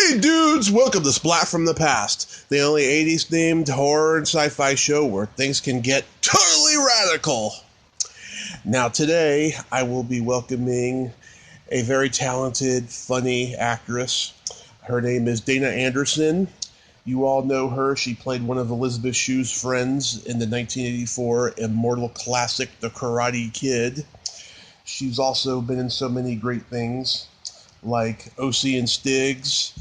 Hey dudes, welcome to Splat from the Past, the only 80s themed horror and sci-fi show where things can get totally radical. Now today, I will be welcoming a very talented, funny actress. Her name is Dana Andersen. You all know her. She played one of Elizabeth Shue's friends in the 1984 immortal classic, The Karate Kid. She's also been in so many great things, like O.C. and Stiggs.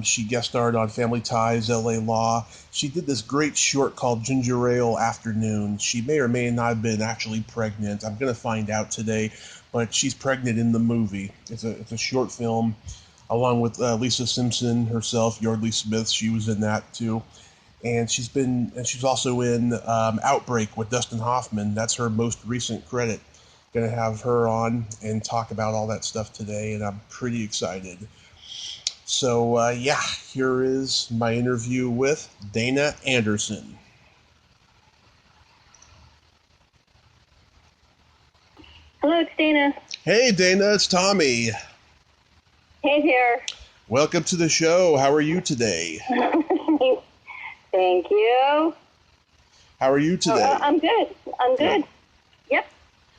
She guest starred on Family Ties, L.A. Law. She did this great short called Ginger Ale Afternoon. She may or may not have been actually pregnant. I'm going to find out today, but she's pregnant in the movie. It's a short film, along with Lisa Simpson herself, Yardley Smith. She was in that too, and she's also in Outbreak with Dustin Hoffman. That's her most recent credit. Going to have her on and talk about all that stuff today, and I'm pretty excited. So, here is my interview with Dana Andersen. Hello, it's Dana. Hey, Dana, it's Tommy. Hey there. Welcome to the show. How are you today? Thank you. How are you today? I'm good. Yep,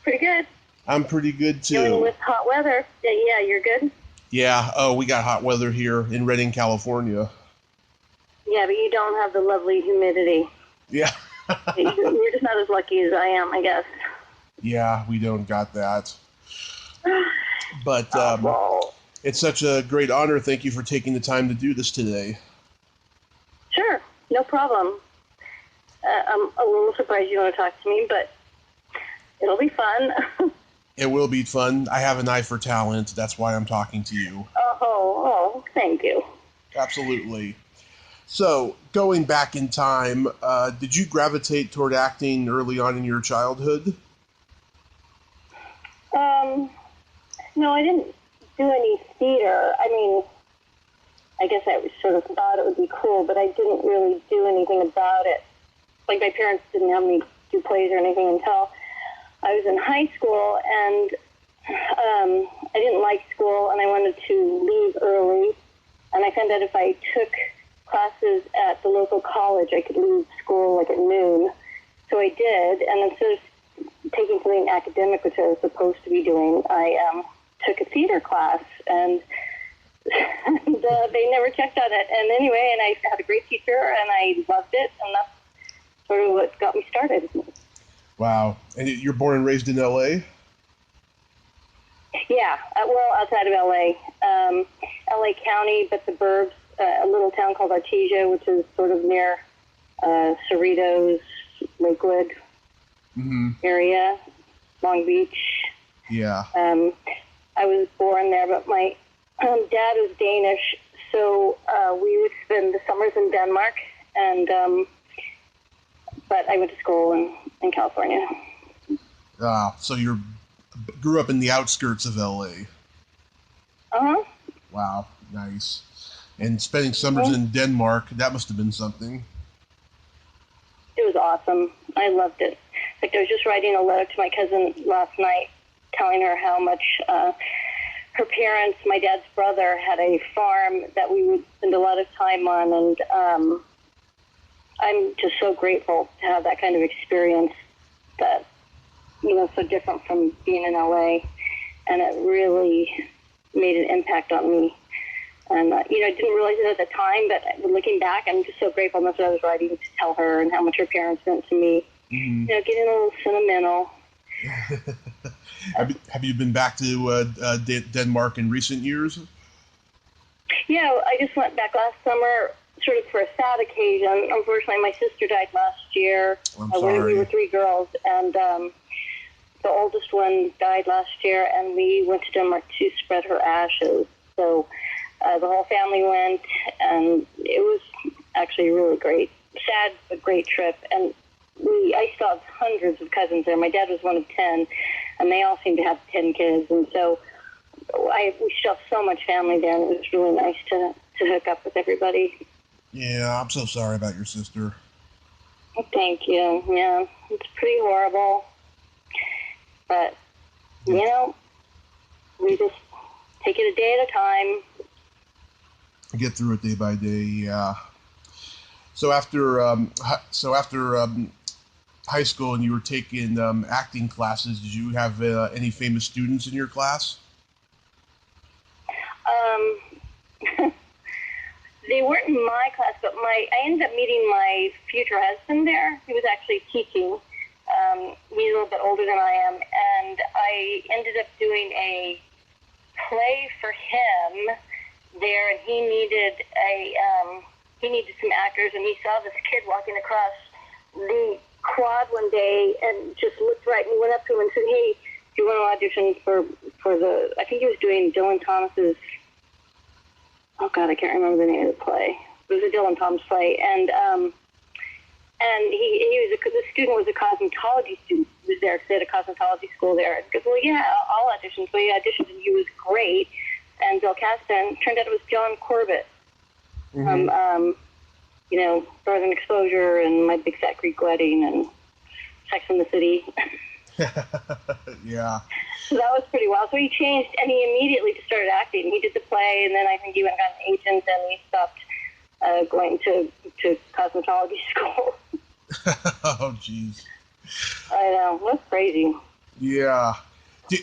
pretty good. I'm pretty good, too. Dealing with hot weather. Yeah, you're good? Yeah, we got hot weather here in Redding, California. Yeah, but you don't have the lovely humidity. Yeah. You're just not as lucky as I am, I guess. Yeah, we don't got that. But it's such a great honor. Thank you for taking the time to do this today. Sure, no problem. I'm a little surprised you want to talk to me, but it'll be fun. It will be fun. I have an eye for talent. That's why I'm talking to you. Oh, thank you. Absolutely. So, going back in time, did you gravitate toward acting early on in your childhood? No, I didn't do any theater. I mean, I guess I sort of thought it would be cool, but I didn't really do anything about it. Like, my parents didn't have me do plays or anything until I was in high school, and I didn't like school, and I wanted to leave early. And I found out if I took classes at the local college, I could leave school like at noon. So I did, and instead of taking something academic, which I was supposed to be doing, I took a theater class, and they never checked on it. And anyway, and I had a great teacher, and I loved it, and that's sort of what got me started. Wow. And you're born and raised in L.A.? Yeah, well, outside of L.A. L.A. County, but the burbs, a little town called Artesia, which is sort of near Cerritos, Lakewood area, Long Beach. Yeah. I was born there, but my dad was Danish, so we would spend the summers in Denmark, and but I went to school in California. So you grew up in the outskirts of L.A. Uh-huh. Wow, nice. And spending summers in Denmark, that must have been something. It was awesome. I loved it. In fact, I was just writing a letter to my cousin last night, telling her how much her parents, my dad's brother, had a farm that we would spend a lot of time on, and I'm just so grateful to have that kind of experience that, so different from being in LA, and it really made an impact on me. And, I didn't realize it at the time, but looking back, I'm just so grateful. And that's what I was writing to tell her, and how much her parents meant to me. Mm-hmm. Getting a little sentimental. Have you been back to Denmark in recent years? Yeah, I just went back last summer, sort of for a sad occasion. Unfortunately, my sister died last year. I'm sorry. We were three girls, and the oldest one died last year, and we went to Denmark to spread her ashes. So the whole family went, and it was actually really great. Sad, but great trip. And I still have hundreds of cousins there. My dad was one of 10, and they all seem to have 10 kids. And so we still have so much family there, and it was really nice to hook up with everybody. Yeah, I'm so sorry about your sister. Thank you. Yeah, it's pretty horrible. But, we just take it a day at a time. get through it day by day. Yeah. So after high school and you were taking acting classes, did you have any famous students in your class? They weren't in my class, but I ended up meeting my future husband there. He was actually teaching. He's a little bit older than I am, and I ended up doing a play for him there, and he needed some actors, and he saw this kid walking across the quad one day and just looked right and went up to him and said, "Hey, do you want to audition for the?" I think he was doing Dylan Thomas's. Oh God, I can't remember the name of the play. It was a Dylan Thomas play, and the student was a cosmetology student. He was there because they had a cosmetology school there. And he goes, "Well, yeah, I'll audition." So he auditioned, and he was great. And Bill Caston, turned out it was John Corbett from Northern Exposure and My Big Fat Greek Wedding and Sex and the City. Yeah. So that was pretty wild. So he changed, and he immediately just started acting. He did the play, and then I think he went and got an agent, and he stopped going to cosmetology school. Oh, jeez. I know. That's crazy. Yeah. Do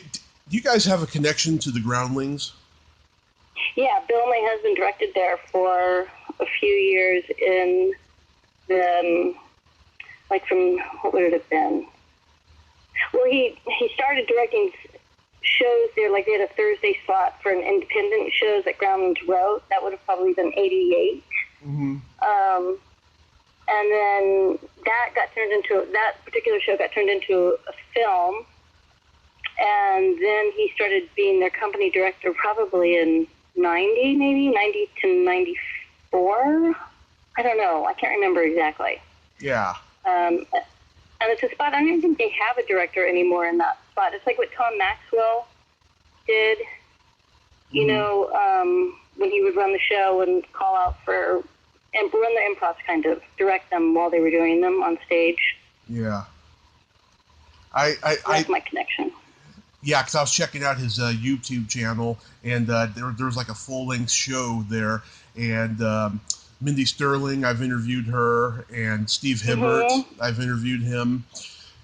you guys have a connection to the Groundlings? Yeah, Bill, my husband, directed there for a few years in the, from, what would it have been? Well, he started directing shows there, like they had a Thursday slot for an independent shows that Groundlings wrote. That would have probably been 88. Mm-hmm. And then that particular show got turned into a film. And then he started being their company director probably in 90 to 94. I don't know. I can't remember exactly. Yeah. And it's a spot, I don't even think they have a director anymore in that spot. It's like what Tom Maxwell did, when he would run the show and call out and run the improvs, kind of direct them while they were doing them on stage. Yeah. That's my connection. Yeah, because I was checking out his YouTube channel, and there was like a full-length show there, and Mindy Sterling, I've interviewed her, and Steve Hibbert, I've interviewed him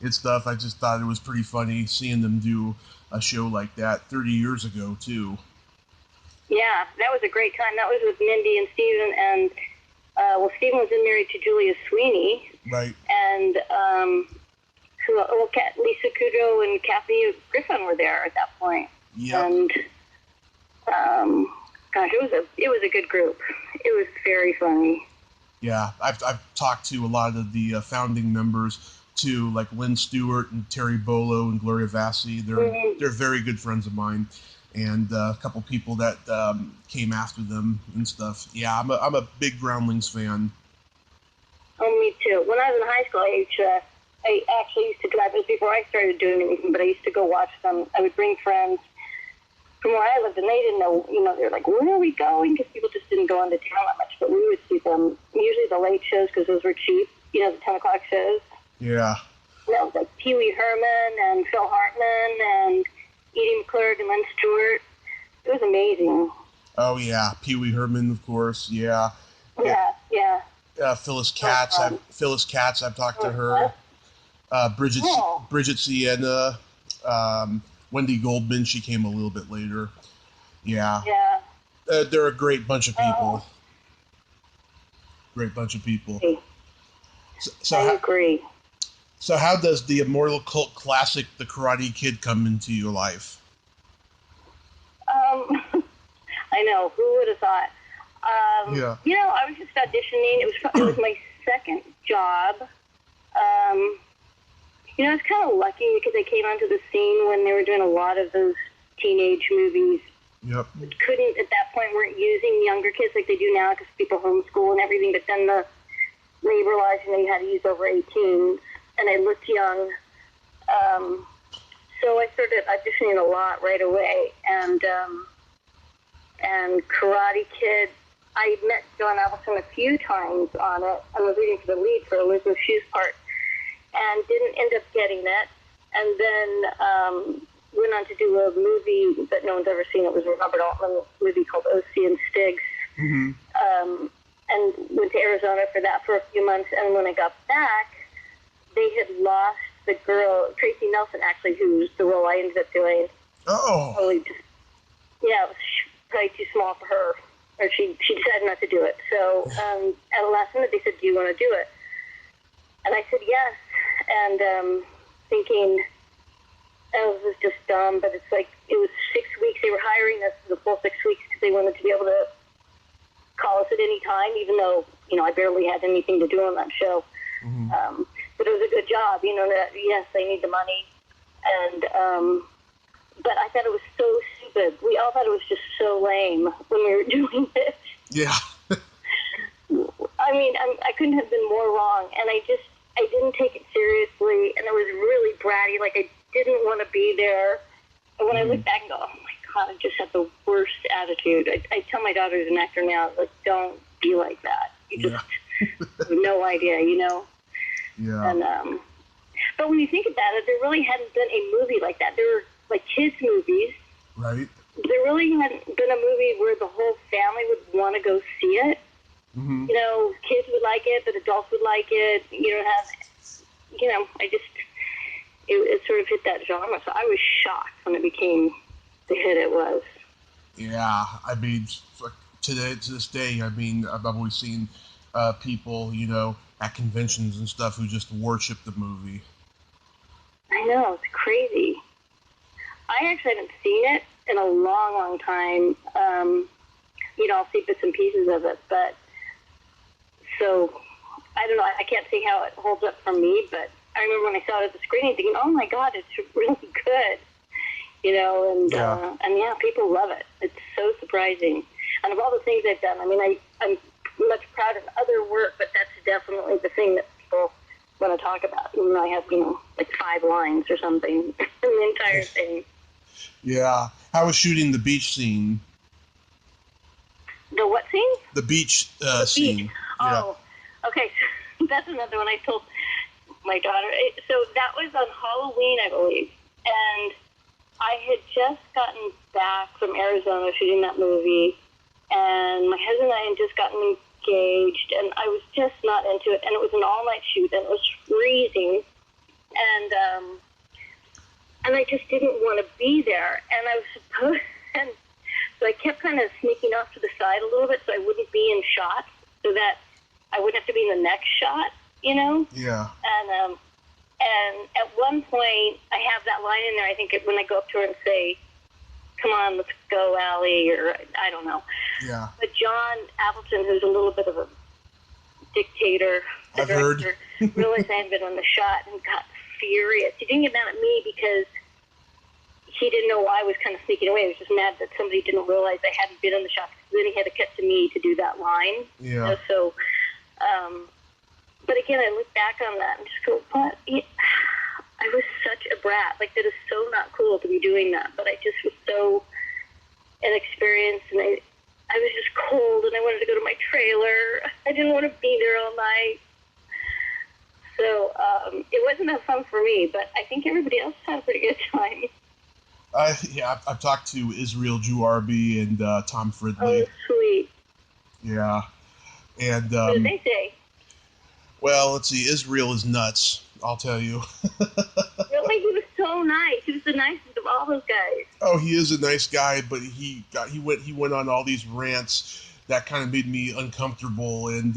and stuff. I just thought it was pretty funny seeing them do a show like that 30 years ago, too. Yeah, that was a great time. That was with Mindy and Steven, and, Steven was married to Julia Sweeney. Right. And, Lisa Kudrow and Kathy Griffin were there at that point. Yep. And, it was a good group. It was very funny. Yeah, I've talked to a lot of the founding members too, like Lynn Stewart and Terry Bolo and Gloria Vassi. They're very good friends of mine, and a couple people that came after them and stuff. Yeah, I'm a big Groundlings fan. Oh, me too. When I was in high school, I actually used to drive. It was before I started doing anything, but I used to go watch them. I would bring friends from where I lived, and they didn't know, they were like, where are we going? Because people just didn't go into town that much, but we would see them, usually the late shows, because those were cheap, the 10 o'clock shows. Yeah. Like Pee Wee Herman and Phil Hartman and Edie McClurg and Lynn Stewart. It was amazing. Oh, yeah. Pee Wee Herman, of course. Yeah. Yeah. Phyllis Katz. I've talked to her. Bridget Sienna. Wendy Goldman, she came a little bit later. Yeah. Yeah. They're a great bunch of people. Great bunch of people. So I agree. So how does the immortal cult classic The Karate Kid come into your life? I know. Who would have thought? Yeah. I was just auditioning. It was my second job. I was kind of lucky because I came onto the scene when they were doing a lot of those teenage movies. Yep. Couldn't, at that point, weren't using younger kids like they do now because people homeschool and everything, but then they realized you had to use over 18, and I looked young. So I started auditioning a lot right away, and Karate Kid, I met John Avildsen a few times on it. I was reading for the lead for Elizabeth Shue's part, and didn't end up getting it. And then went on to do a movie that no one's ever seen. It was a Robert Altman movie called O.C. and Stiggs. Mm-hmm. months, and when I got back, they had lost the girl, Tracy Nelson, actually, who's the role I ended up doing. Oh. Probably just, yeah, it was probably too small for her, or she decided not to do it. So at the last minute, they said, "Do you want to do it?" And I said yes, and thinking, oh, this is just dumb, but it's like, it was 6 weeks. They were hiring us for the full 6 weeks because they wanted to be able to call us at any time, even though, I barely had anything to do on that show. Mm-hmm. But it was a good job, that, yes, they need the money. And, but I thought it was so stupid. We all thought it was just so lame when we were doing it. Yeah. I mean, I couldn't have been more wrong. And I didn't take it seriously. And I was really bratty. Like, I didn't want to be there. And when I look back and go, oh my God, I just had the worst attitude. I tell my daughter who's an actor now, like, don't be like that. You just have no idea, Yeah. And, but when you think about it, there really hadn't been a movie like that. There were, like, kids' movies. Right. There really hadn't been a movie where the whole family would want to go see it. Mm-hmm. Kids would like it, but adults would like it. It sort of hit that genre. So I was shocked when it became the hit it was. Yeah, I mean, to this day, I mean, I've always seen people, at conventions and stuff who just worship the movie. I know, it's crazy. I actually haven't seen it in a long, long time. I'll see bits and pieces of it, but so I don't know. I can't see how it holds up for me, but I remember when I saw it at the screening thinking, oh my God, it's really good. And people love it. It's so surprising. And of all the things I've done, I mean, I'm much prouder of other work, but that's definitely the thing that people want to talk about. Even though I have, like 5 lines or something in the entire thing. Yeah. How was shooting the beach scene? The what scene? The beach scene. Beach. Oh, yeah. Okay. That's another one I told my daughter. So that was on Halloween, I believe. And I had just gotten back from Arizona shooting that movie. And my husband and I had just gotten engaged. And I was just not into it. And it was an all-night shoot. And it was freezing. And I just didn't want to be there. And I was supposed... And so I kept kind of sneaking off to the side a little bit so I wouldn't be in shot, so that I wouldn't have to be in the next shot, Yeah. And at one point, I have that line in there, I think, when I go up to her and say, come on, let's go, Allie, or I don't know. Yeah. But John Appleton, who's a little bit of a dictator, I've heard. realized I hadn't been on the shot and got furious. He didn't get mad at me because he didn't know why I was kind of sneaking away. He was just mad that somebody didn't realize I hadn't been on the shot. Then he had to cut to me to do that line. Yeah. So, but again, I look back on that and just go, what? I was such a brat. Like, that is so not cool to be doing that. But I just was so inexperienced, and I was just cold, and I wanted to go to my trailer. I didn't want to be there all night. So it wasn't that fun for me, but I think everybody else had a pretty good time. I've talked to Israel Juarbi and Tom Fridley. Oh, sweet. Yeah. And what did they say? Well, let's see. Israel is nuts, I'll tell you. Really? He was so nice. He was the nicest of all those guys. Oh, he is a nice guy, but he went on all these rants that kind of made me uncomfortable. And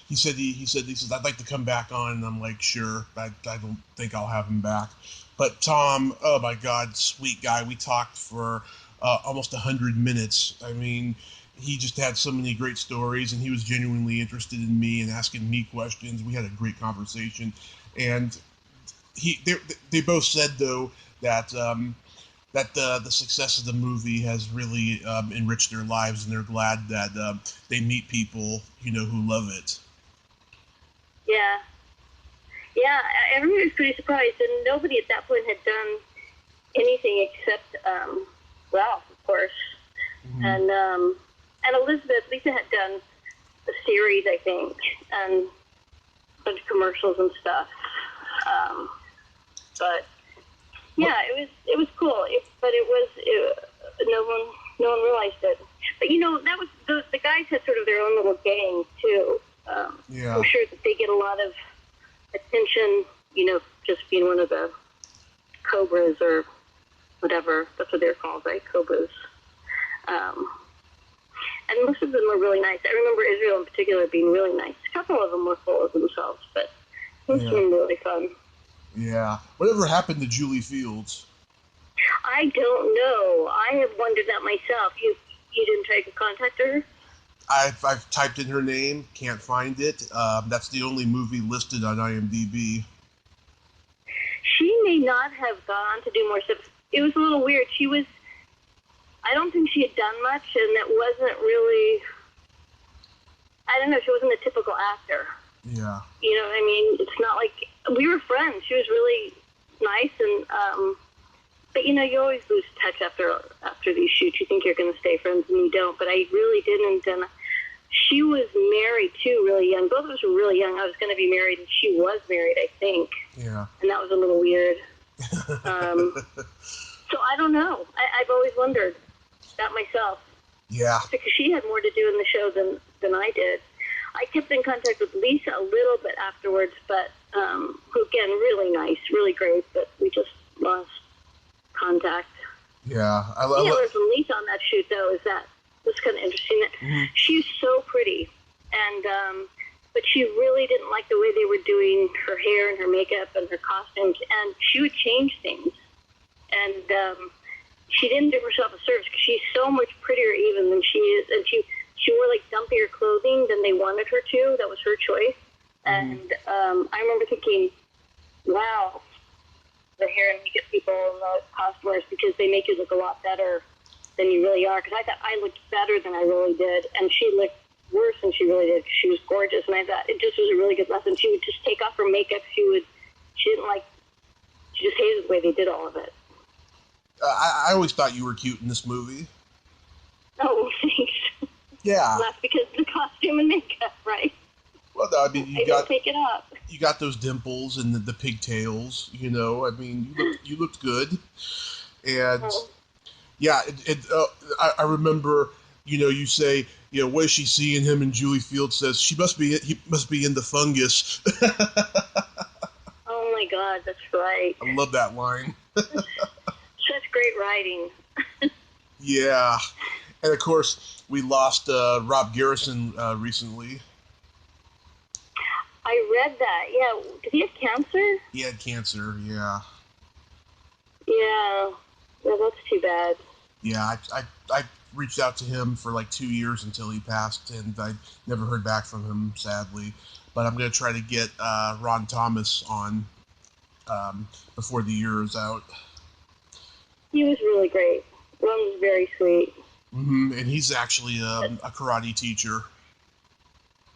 he said I'd like to come back on, and I'm like, sure. I don't think I'll have him back. But Tom, oh my God, sweet guy. We talked for almost 100 minutes. I mean, he just had so many great stories, and he was genuinely interested in me and asking me questions. We had a great conversation, and they both said though that the success of the movie has really enriched their lives, and they're glad that they meet people who love it. Yeah. Yeah, everybody was pretty surprised, and nobody at that point had done anything except Ralph, of course, mm-hmm. And Lisa had done a series, I think, and a bunch of commercials and stuff. But yeah, it was cool. No one realized it. But that was the guys had sort of their own little gang too. I'm sure that they get a lot of attention, just being one of the Cobras or whatever. That's what they're called, right? Cobras. And most of them are really nice. I remember Israel in particular being really nice. A couple of them were full of themselves, but it was really fun. Yeah. Whatever happened to Julie Fields? I don't know. I have wondered that myself. You didn't try to contact her? I've typed in her name, can't find it. That's the only movie listed on IMDb. She may not have gone on to do more stuff. It was a little weird. I don't think she had done much, and it wasn't really, I don't know, she wasn't a typical actor. Yeah. You know what I mean? It's not like, we were friends. She was really nice, and, but you always lose touch after these shoots. You think you're going to stay friends, and you don't, but I really didn't, and she was married, too, really young. Both of us were really young. I was going to be married, and she was married, I think. Yeah. And that was a little weird. So I don't know. I've always wondered that myself. Yeah. Because she had more to do in the show than I did. I kept in contact with Lisa a little bit afterwards, but who, again, really nice, really great, but we just lost contact. Yeah. I learned from Lisa on that shoot, though, is that was kind of interesting. Mm-hmm. She's so pretty, and but she really didn't like the way they were doing her hair and her makeup and her costumes, and she would change things. And she didn't do herself a service because she's so much prettier even than she is, and she wore like dumpier clothing than they wanted her to. That was her choice. Mm-hmm. And I remember thinking, wow, the hair and makeup people and the costumers, because they make you look a lot better than you really are. Because I thought I looked better than I really did, and she looked worse than she really did. She was gorgeous, and I thought it just was a really good lesson. She would just take off her makeup. She just hated the way they did all of it. I always thought you were cute in this movie. Oh, thanks. Yeah. That's because of the costume and makeup, right? Well, no, I mean, you take it up. You got those dimples and the pigtails, I mean, you looked good. And, yeah, I remember, you say, what is she seeing him? And Julie Fields says, he must be in the fungus. Oh, my God, that's right. I love that line. Such great writing. Yeah. And, of course, we lost Rob Garrison recently. I read that, yeah. Did he have cancer? He had cancer, yeah. Yeah, that's too bad. Yeah, I reached out to him for like 2 years until he passed, and I never heard back from him, sadly. But I'm going to try to get Ron Thomas on before the year is out. He was really great. Ron was very sweet. Mm-hmm. And he's actually a karate teacher.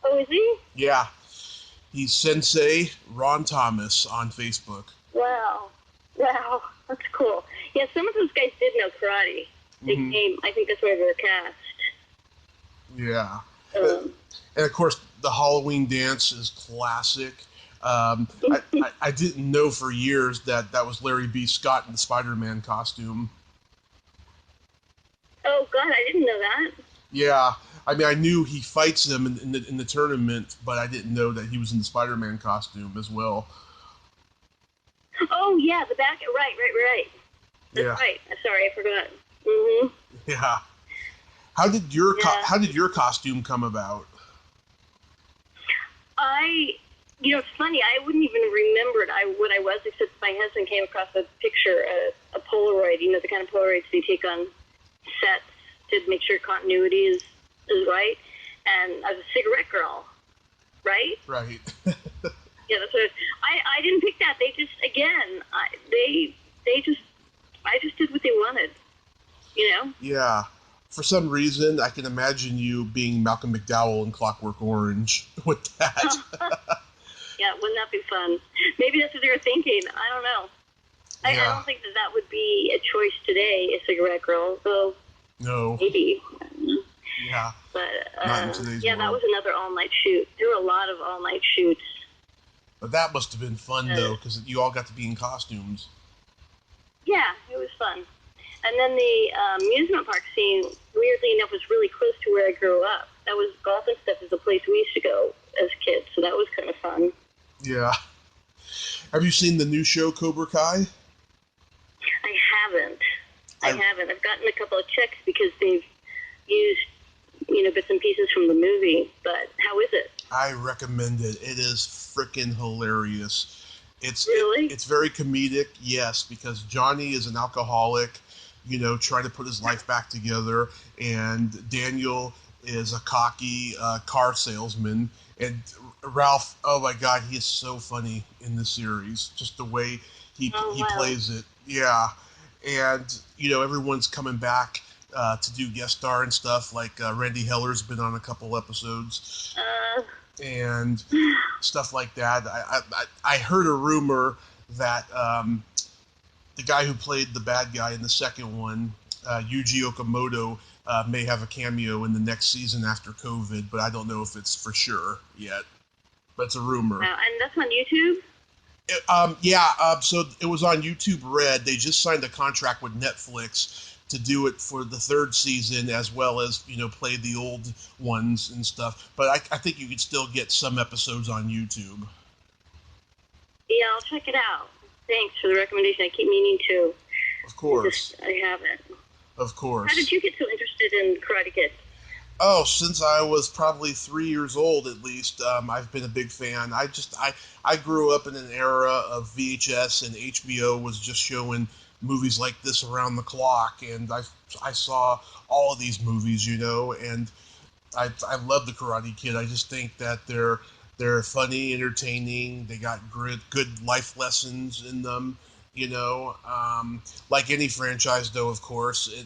Oh, is he? Yeah. He's Sensei Ron Thomas on Facebook. Wow, that's cool. Yeah, some of those guys did know karate. They came, I think that's where they were cast. Yeah. And of course, the Halloween dance is classic. I didn't know for years that was Larry B. Scott in the Spider-Man costume. Oh, God, I didn't know that. Yeah. I mean, I knew he fights them in the tournament, but I didn't know that he was in the Spider-Man costume as well. Oh, yeah, the back, right. That's right. Sorry, I forgot. Mm-hmm. Yeah. How did your costume come about? It's funny, I wouldn't even remember what I was, except my husband came across a picture, a Polaroid, the kind of Polaroids they take on sets to make sure continuity is right. And I was a cigarette girl, right? Right. Yeah, that's what I didn't pick that. They just, again, I just did what they wanted, Yeah. For some reason, I can imagine you being Malcolm McDowell in Clockwork Orange with that. Yeah, wouldn't that be fun? Maybe that's what they were thinking. I don't know. I don't think that would be a choice today, a cigarette girl. So no. Maybe. Yeah. But not in today's world. That was another all-night shoot. There were a lot of all-night shoots. But that must have been fun, though, because you all got to be in costumes. Yeah, it was fun. And then the amusement park scene, weirdly enough, was really close to where I grew up. That was Golf and Stuff is the place we used to go. as kids, so that was kind of fun. Yeah. Have you seen the new show Cobra Kai? I haven't. I've gotten a couple of checks because they've used, bits and pieces from the movie, but how is it? I recommend it. It is freaking hilarious. Really? It's very comedic, yes, because Johnny is an alcoholic, trying to put his life back together, and Daniel is a cocky car salesman, and Ralph, oh my God, he is so funny in the series, just the way he plays it. Yeah, and everyone's coming back to do guest star and stuff. Like Randy Heller's been on a couple episodes, and stuff like that. I heard a rumor that the guy who played the bad guy in the second one, Yuji Okamoto, may have a cameo in the next season after COVID, but I don't know if it's for sure yet. But it's a rumor. And that's on YouTube? So it was on YouTube Red. They just signed a contract with Netflix to do it for the third season, as well as, play the old ones and stuff. But I think you could still get some episodes on YouTube. Yeah, I'll check it out. Thanks for the recommendation. I keep meaning to. Of course. I haven't. Of course. How did you get so interested in Karate Kid? Oh, since I was probably 3 years old, at least, I've been a big fan. I grew up in an era of VHS, and HBO was just showing movies like this around the clock, and I saw all of these movies, and I love the Karate Kid. I just think that they're funny, entertaining. They got good life lessons in them, like any franchise, though. Of course,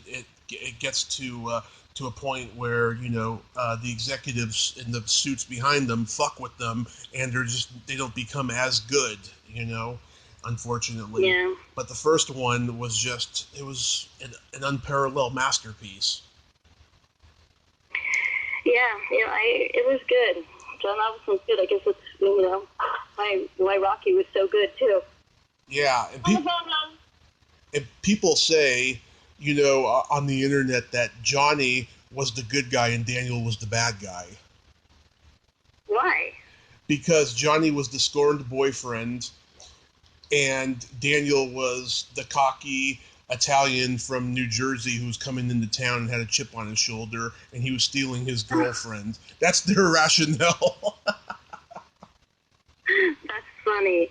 it gets to a point where the executives in the suits behind them fuck with them, and they don't become as good, unfortunately. Yeah. But the first one was it was an unparalleled masterpiece. Yeah, it was good. John Alvison's good. I guess it's why Rocky was so good too. Yeah, and people say, on the internet that Johnny was the good guy and Daniel was the bad guy. Why? Because Johnny was the scorned boyfriend, and Daniel was the cocky Italian from New Jersey who was coming into town and had a chip on his shoulder, and he was stealing his girlfriend. That's their rationale. That's funny.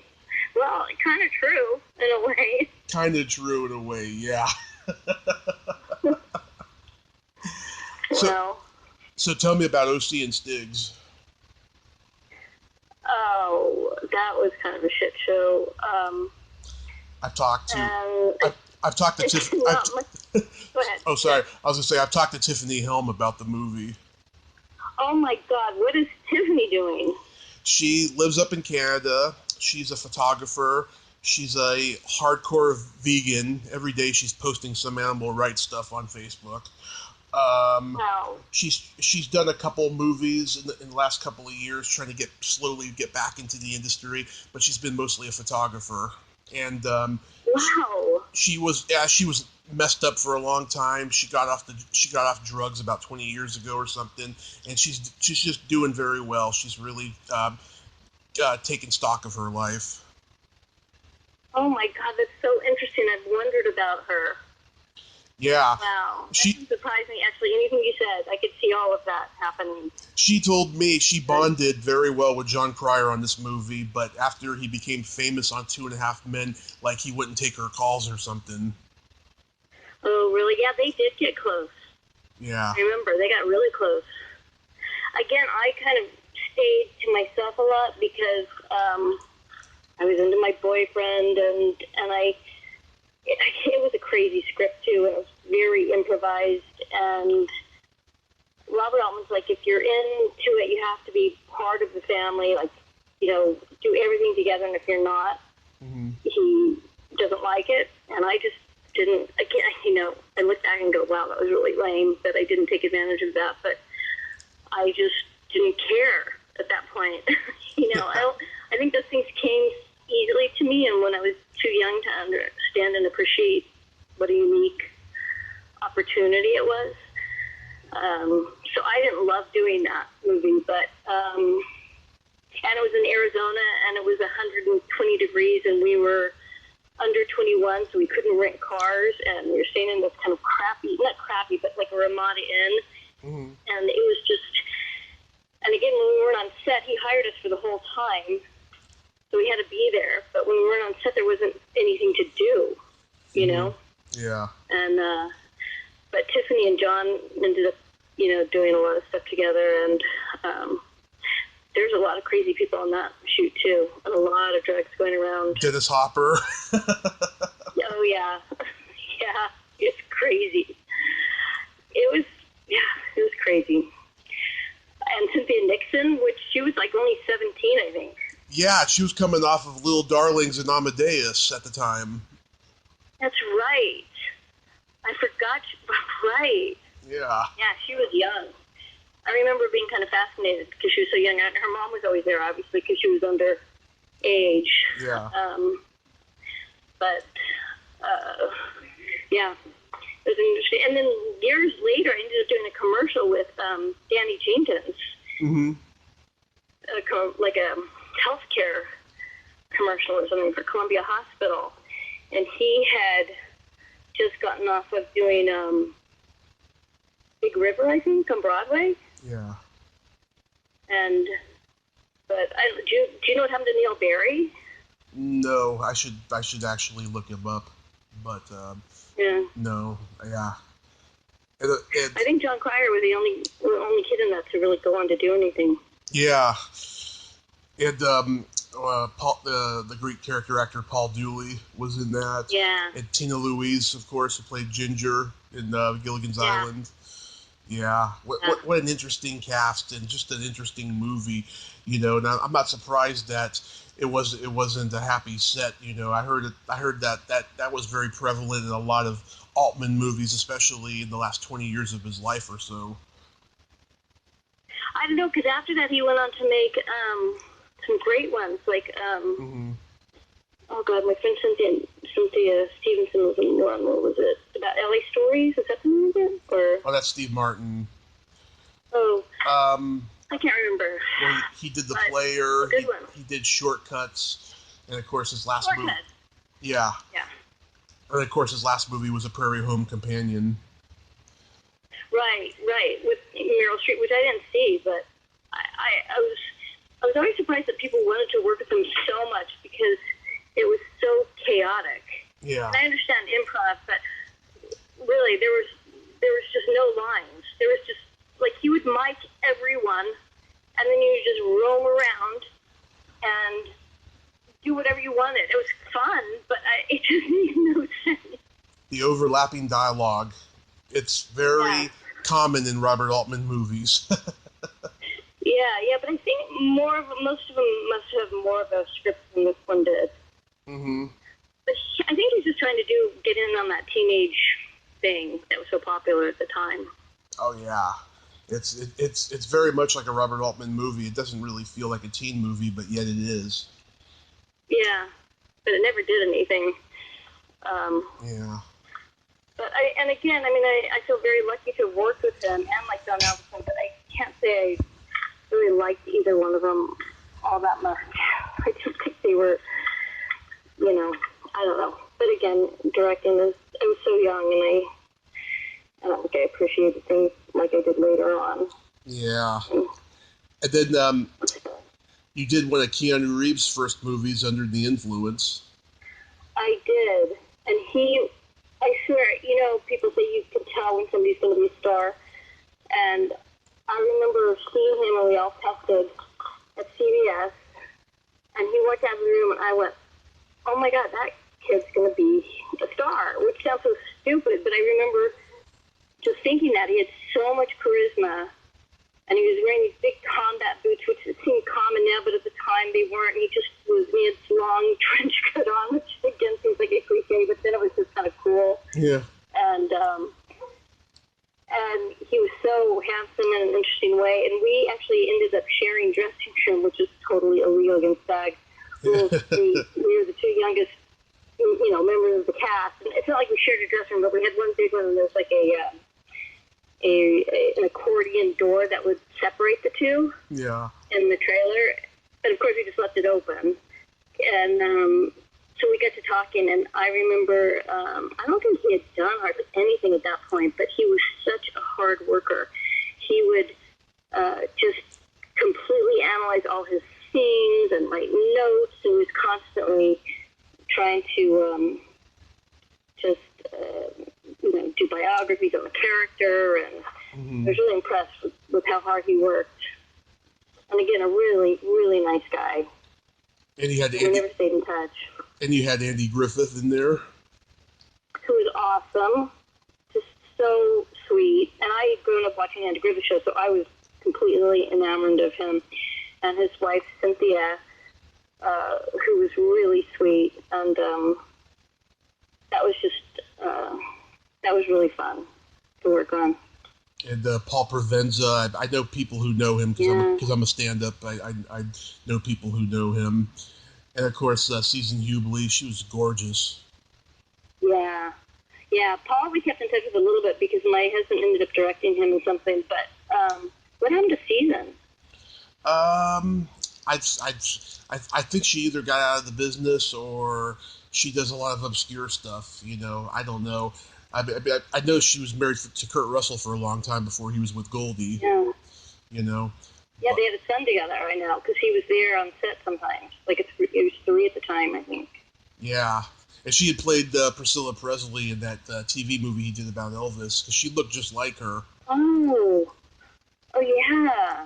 Well, kind of true in a way. Kind of true in a way, yeah. So tell me about OC and Stiggs. Oh, that was kind of a shit show. I've talked to Tiffany. Go ahead. Oh, sorry. I was going to say, I've talked to Tiffany Helm about the movie. Oh, my God. What is Tiffany doing? She lives up in Canada. She's a photographer. She's a hardcore vegan. Every day she's posting some animal rights stuff on Facebook. Wow. She's done a couple movies in the last couple of years, trying to slowly get back into the industry, but she's been mostly a photographer. And wow. She was messed up for a long time. She got off drugs about 20 years ago or something, and she's just doing very well. She's really taking stock of her life. Oh my God, that's so interesting. I've wondered about her. Yeah. Wow. That doesn't surprise me. Actually, anything you said, I could see all of that happening. She told me she bonded very well with John Cryer on this movie, but after he became famous on 2.5 Men, like he wouldn't take her calls or something. Oh, really? Yeah, they did get close. Yeah. I remember. They got really close. Again, I kind of stayed to myself a lot because I was into my boyfriend, and it was a crazy script, too, and it was very improvised, and Robert Altman's like, if you're into it, you have to be part of the family, like, do everything together, and if you're not, he doesn't like it, and I just didn't, again, I look back and go, wow, that was really lame, that I didn't take advantage of that, but I just didn't care at that point. I think those things came easily to me, and when I was too young to understand and appreciate what a unique opportunity it was. So I didn't love doing that movie, but And it was in Arizona, and it was 120 degrees, and we were under 21, so we couldn't rent cars, and we were staying in this kind of not crappy, but like a Ramada Inn. Mm-hmm. And it was just, and again, when we weren't on set, he hired us for the whole time, so we had to be there. But when we weren't on set, there wasn't anything to do, you know? Yeah. And, but Tiffany and John ended up, doing a lot of stuff together, and there's a lot of crazy people on that shoot, too, and a lot of drugs going around. Dennis Hopper. Oh, yeah. Yeah, it's crazy. It was crazy. And Cynthia Nixon, which she was like only 17, I think. Yeah, she was coming off of Little Darlings and Amadeus at the time. That's right. I forgot. Right. Yeah. Yeah, she was young. I remember being kind of fascinated because she was so young. And her mom was always there, obviously, because she was under age. Yeah. Yeah, it was interesting. And then years later, I ended up doing a commercial with Danny Jenkins, Mm-hmm. like a healthcare commercial or something for Columbia Hospital. And he had just gotten off of doing Big River, I think, on Broadway. Yeah. But do you know what happened to Neil Barry? No, I should actually look him up, but Yeah. no, yeah. I think John Cryer was the only kid in that to really go on to do anything. Yeah, and Paul, the Greek character actor Paul Dooley was in that. Yeah. And Tina Louise, of course, who played Ginger in Gilligan's Island. Yeah, what an interesting cast and just an interesting movie, Now I'm not surprised that it wasn't a happy set, I heard that was very prevalent in a lot of Altman movies, especially in the last 20 years of his life or so. I don't know, because after that he went on to make some great ones, like Mm-hmm. Oh God, my friend Cynthia Stevenson was in one. What was it? About LA Stories? Is that the name of it? Or Oh, that's Steve Martin. I can't remember. Well, he did The Player. Good one. He did Shortcuts, and of course his last movie. Shortcuts. Yeah. Yeah. And of course his last movie was A Prairie Home Companion. Right, with Meryl Streep, which I didn't see, but I was always surprised that people wanted to work with him so much because it was so chaotic. Yeah. And I understand improv, but really there was just no lines. There was just like he would mic everyone, and then you would just roam around and do whatever you wanted. It was fun, but it just made no sense. The overlapping dialogue. It's very common in Robert Altman movies. Yeah, but I think most of them must have more of a script than this one did. Mm-hmm. But I think he's just trying to get in on that teenage thing that was so popular at the time. Oh yeah, it's very much like a Robert Altman movie. It doesn't really feel like a teen movie, but yet it is. Yeah, but it never did anything. Yeah. But I feel very lucky to have worked with him and like Don Alverson, but I can't say I really liked either one of them all that much. I just think they were, I don't know. But again, directing I was so young, and I don't think I appreciated things like I did later on. Yeah. And then you did one of Keanu Reeves' first movies, Under the Influence. I did. And I swear, people say you can tell when somebody's going to be a star. And I remember seeing him when we all tested at CBS. And he walked out of the room, and I went, oh my God, that kid's going to be a star, which sounds so stupid, but I remember just thinking that he had so much charisma, and he was wearing these big combat boots, which seem common now, but at the time they weren't. He had this long trench coat on, which again seems like a cliche, but then it was just kind of cool. Yeah. And he was so handsome in an interesting way, and we actually ended up sharing dressing room, which is totally illegal against SAG. We were the two youngest, members of the cast, and it's not like we shared a dressing room, but we had one big one, and there was like an accordion door that would separate the two. Yeah. In the trailer, but of course we just left it open. And so we got to talking, and I remember, I don't think he had done hardly anything at that point, but he was such a hard worker. He would just completely analyze all his scenes and write notes, and was constantly trying to do biographies on the character, and I was really impressed with how hard he worked. And again, a really, really nice guy. And he had we never stayed in touch. And you had Andy Griffith in there, who was awesome, just so sweet. And I had grown up watching Andy Griffith show, so I was completely enamored of him. And his wife Cynthia, who was really sweet, and that was really fun to work on. And Paul Provenza, I know people who know him because I'm a stand-up. I know people who know him. And, of course, Susan Hubley, she was gorgeous. Yeah. Paul we kept in touch with a little bit because my husband ended up directing him in something. But what happened to Susan? I think she either got out of the business or she does a lot of obscure stuff. I don't know. I know she was married to Kurt Russell for a long time before he was with Goldie. Yeah. Yeah, they had a son together, I know, because he was there on set sometimes. Like, it was 3 at the time, I think. Yeah. And she had played Priscilla Presley in that TV movie he did about Elvis, because she looked just like her. Oh, yeah.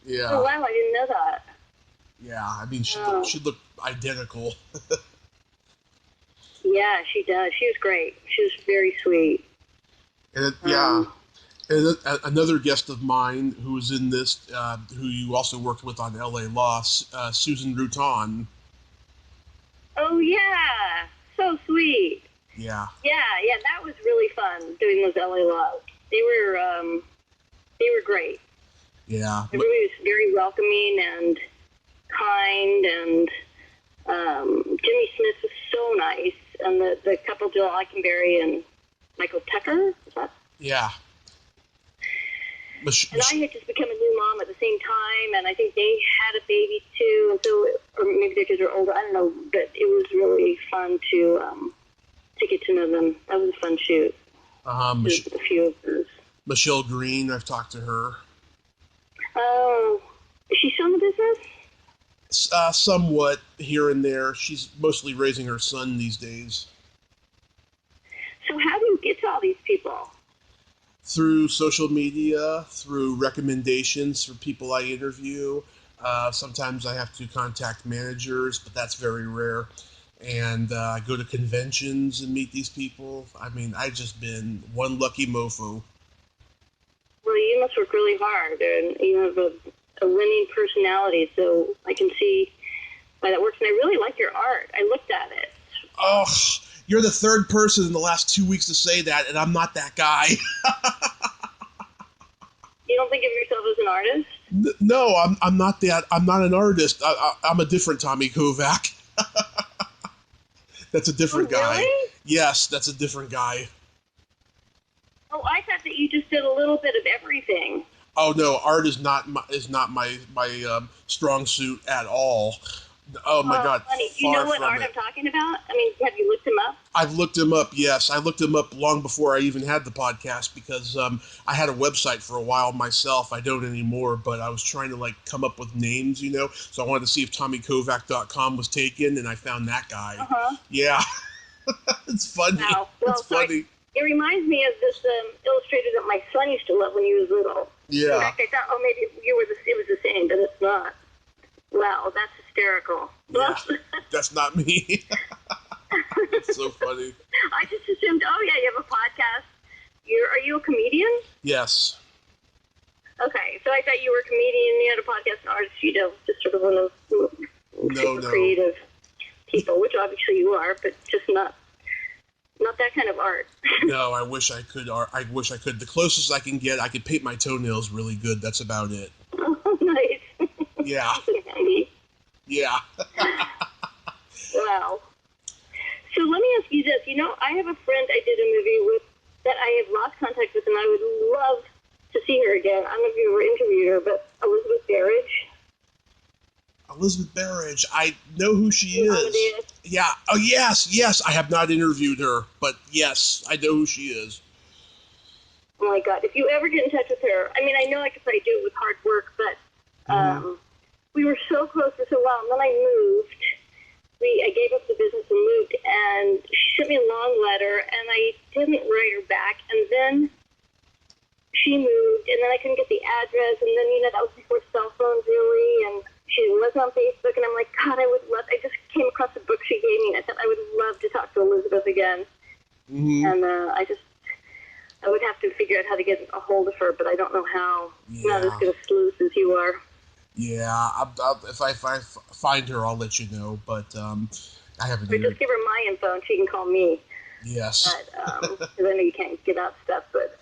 Yeah. Oh, wow, I didn't know that. Yeah, I mean, she looked identical. Yeah, she does. She was great. She was very sweet. And And another guest of mine who was in this, who you also worked with on L.A. Lost, Susan Rutan. Oh, yeah. So sweet. Yeah. Yeah, that was really fun, doing those L.A. Lost. They were great. Yeah. Everybody was very welcoming and kind, and Jimmy Smith was so nice, and the couple, Jill Eikenberry and Michael Tucker, is that? Yeah. And I had just become a new mom at the same time, and I think they had a baby too, and so, or maybe their kids were older, I don't know, but it was really fun to get to know them. That was a fun shoot. There's a few of those. Michelle Green, I've talked to her. Oh, is she still in the business? Somewhat here and there. She's mostly raising her son these days. So how do you get to all these people? Through social media, through recommendations from people I interview. Sometimes I have to contact managers, but that's very rare. And I go to conventions and meet these people. I mean, I've just been one lucky mofo. Well, you must work really hard, and you have a winning personality, so I can see why that works. And I really like your art. I looked at it. Oh, you're the third person in the last 2 weeks to say that, and I'm not that guy. You don't think of yourself as an artist? No, I'm not that. I'm not an artist. I'm a different Tommy Kovac. That's a different guy. Really? Yes, that's a different guy. Oh, I thought that you just did a little bit of everything. Oh no, art is not my strong suit at all. Oh my God! Funny. Do you know what art I'm talking about? I mean, have you looked him up? I've looked him up. Yes, I looked him up long before I even had the podcast because I had a website for a while myself. I don't anymore, but I was trying to come up with names, So I wanted to see if TommyKovac.com was taken, and I found that guy. Uh-huh. Yeah, it's funny. Wow. Well, it's funny. It reminds me of this illustrator that my son used to love when he was little. Yeah. In fact, I thought, maybe it was the same, but it's not. Wow, that's hysterical. Yeah, that's not me. It's so funny. I just assumed, you have a podcast. Are you a comedian? Yes. Okay, so I thought you were a comedian, you had a podcast, an artist, just sort of one of those creative people, which obviously you are, but just not that kind of art. No, I wish I could. I wish I could. The closest I can get, I could paint my toenails really good. That's about it. Oh, nice. Yeah. Yeah. Wow. So let me ask you this. I have a friend I did a movie with that I have lost contact with, and I would love to see her again. I don't know if you ever interviewed her, but Elizabeth Berridge. Elizabeth Berridge. I know who she is. Amadeus. Yeah. Oh, yes. I have not interviewed her, but yes, I know who she is. Oh my God! If you ever get in touch with her, I mean, I know I could probably do it with hard work, but we were so close for so long. And then I moved. I gave up the business and moved, and she sent me a long letter, and I didn't write her back. And then she moved, and then I couldn't get the address, and then, that was before cell phones, really, and she wasn't on Facebook, and I'm like, God, I just came across a book she gave me, and I thought I would love to talk to Elizabeth again. Mm-hmm. And I would have to figure out how to get a hold of her, but I don't know how. Yeah. Not as good a sleuth as you are. Yeah, if I find her, I'll let you know, but I haven't... Or just give her my info, and she can call me. Yes. But, because I know you can't get out stuff, but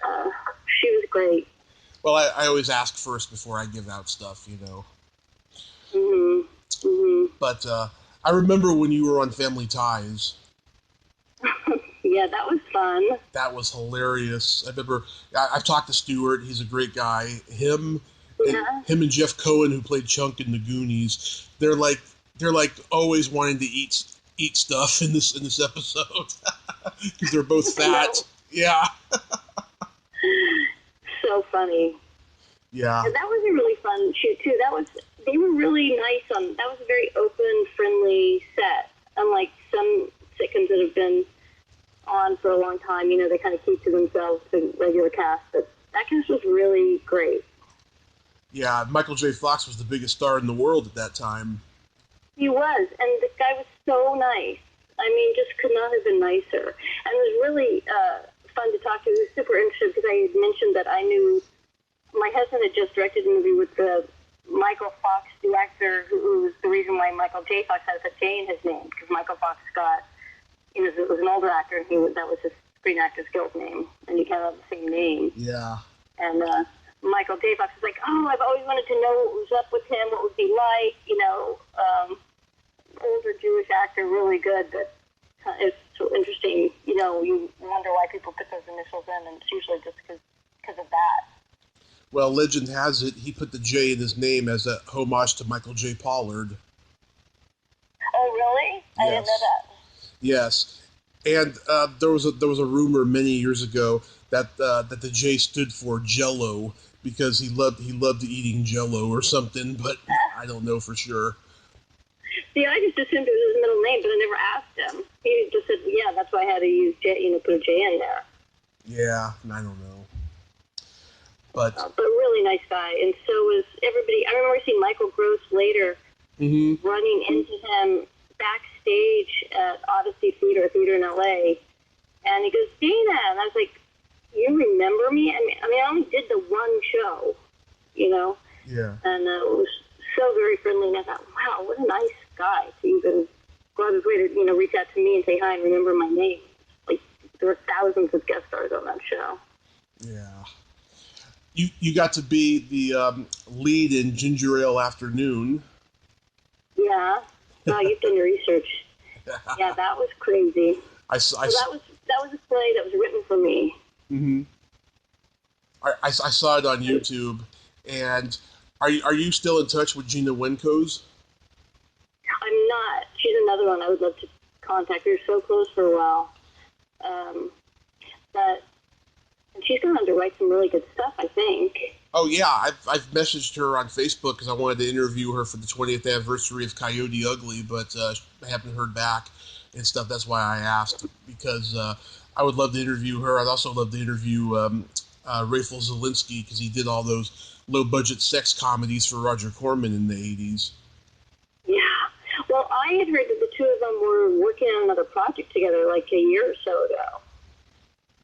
she was great. Well, I always ask first before I give out stuff, Mm-hmm. Mm-hmm. But I remember when you were on Family Ties. Yeah, that was fun. That was hilarious. I remember, I've talked to Stuart. He's a great guy. Him and Jeff Cohen, who played Chunk in the Goonies, they're like always wanting to eat stuff in this episode because they're both fat. Yeah. So funny. Yeah. And that was a really fun shoot too. They were really nice that was a very open, friendly set. Unlike some sitcoms that have been on for a long time, they kind of keep to themselves, the regular cast. But that cast was really great. Yeah, Michael J. Fox was the biggest star in the world at that time. He was, and the guy was so nice. I mean, just could not have been nicer. And it was really fun to talk to. He was super interested because I had mentioned that I knew my husband had just directed a movie with the Michael Fox director, who was the reason why Michael J. Fox had to put J in his name, because Michael Fox was an older actor, and that was his Screen Actors Guild name, and you kind of have the same name. Yeah. And Michael J. Fox was like, I've always wanted to know what was up with him, what was he like, older Jewish actor, really good, but it's so interesting, you wonder why people put those initials in, and it's usually just because of that. Well, legend has it, he put the J in his name as a homage to Michael J. Pollard. Oh, really? I didn't know that. Yes, and there was a rumor many years ago that the J stood for Jell-O because he loved eating Jell-O or something, but I don't know for sure. See, I just assumed it was his middle name, but I never asked him. He just said, "Yeah, that's why I had to use J, put a J in there." Yeah, I don't know, but really nice guy, and so was everybody. I remember seeing Michael Gross later, running into him backstage at Odyssey Theater in LA, and he goes, "Dana," and I was like, "You remember me?" I mean, I only did the one show, Yeah. And it was so very friendly, and I thought, wow, what a nice guy to even go out of his way to, reach out to me and say hi and remember my name. Like, there were thousands of guest stars on that show. Yeah. You got to be the lead in Ginger Ale Afternoon. Yeah. No, you've done your research. Yeah, that was crazy. So that was a play that was written for me. Mm-hmm. I saw it on YouTube. And are you still in touch with Gina Winkos? I'm not. She's another one I would love to contact. We were so close for a while. But she's going on to write some really good stuff, I think. Oh, yeah. I've messaged her on Facebook because I wanted to interview her for the 20th anniversary of Coyote Ugly, but I haven't heard back and stuff. That's why I asked, because I would love to interview her. I'd also love to interview Rafal Zelinsky, because he did all those low-budget sex comedies for Roger Corman in the 80s. Yeah. Well, I had heard that the two of them were working on another project together like a year or so ago.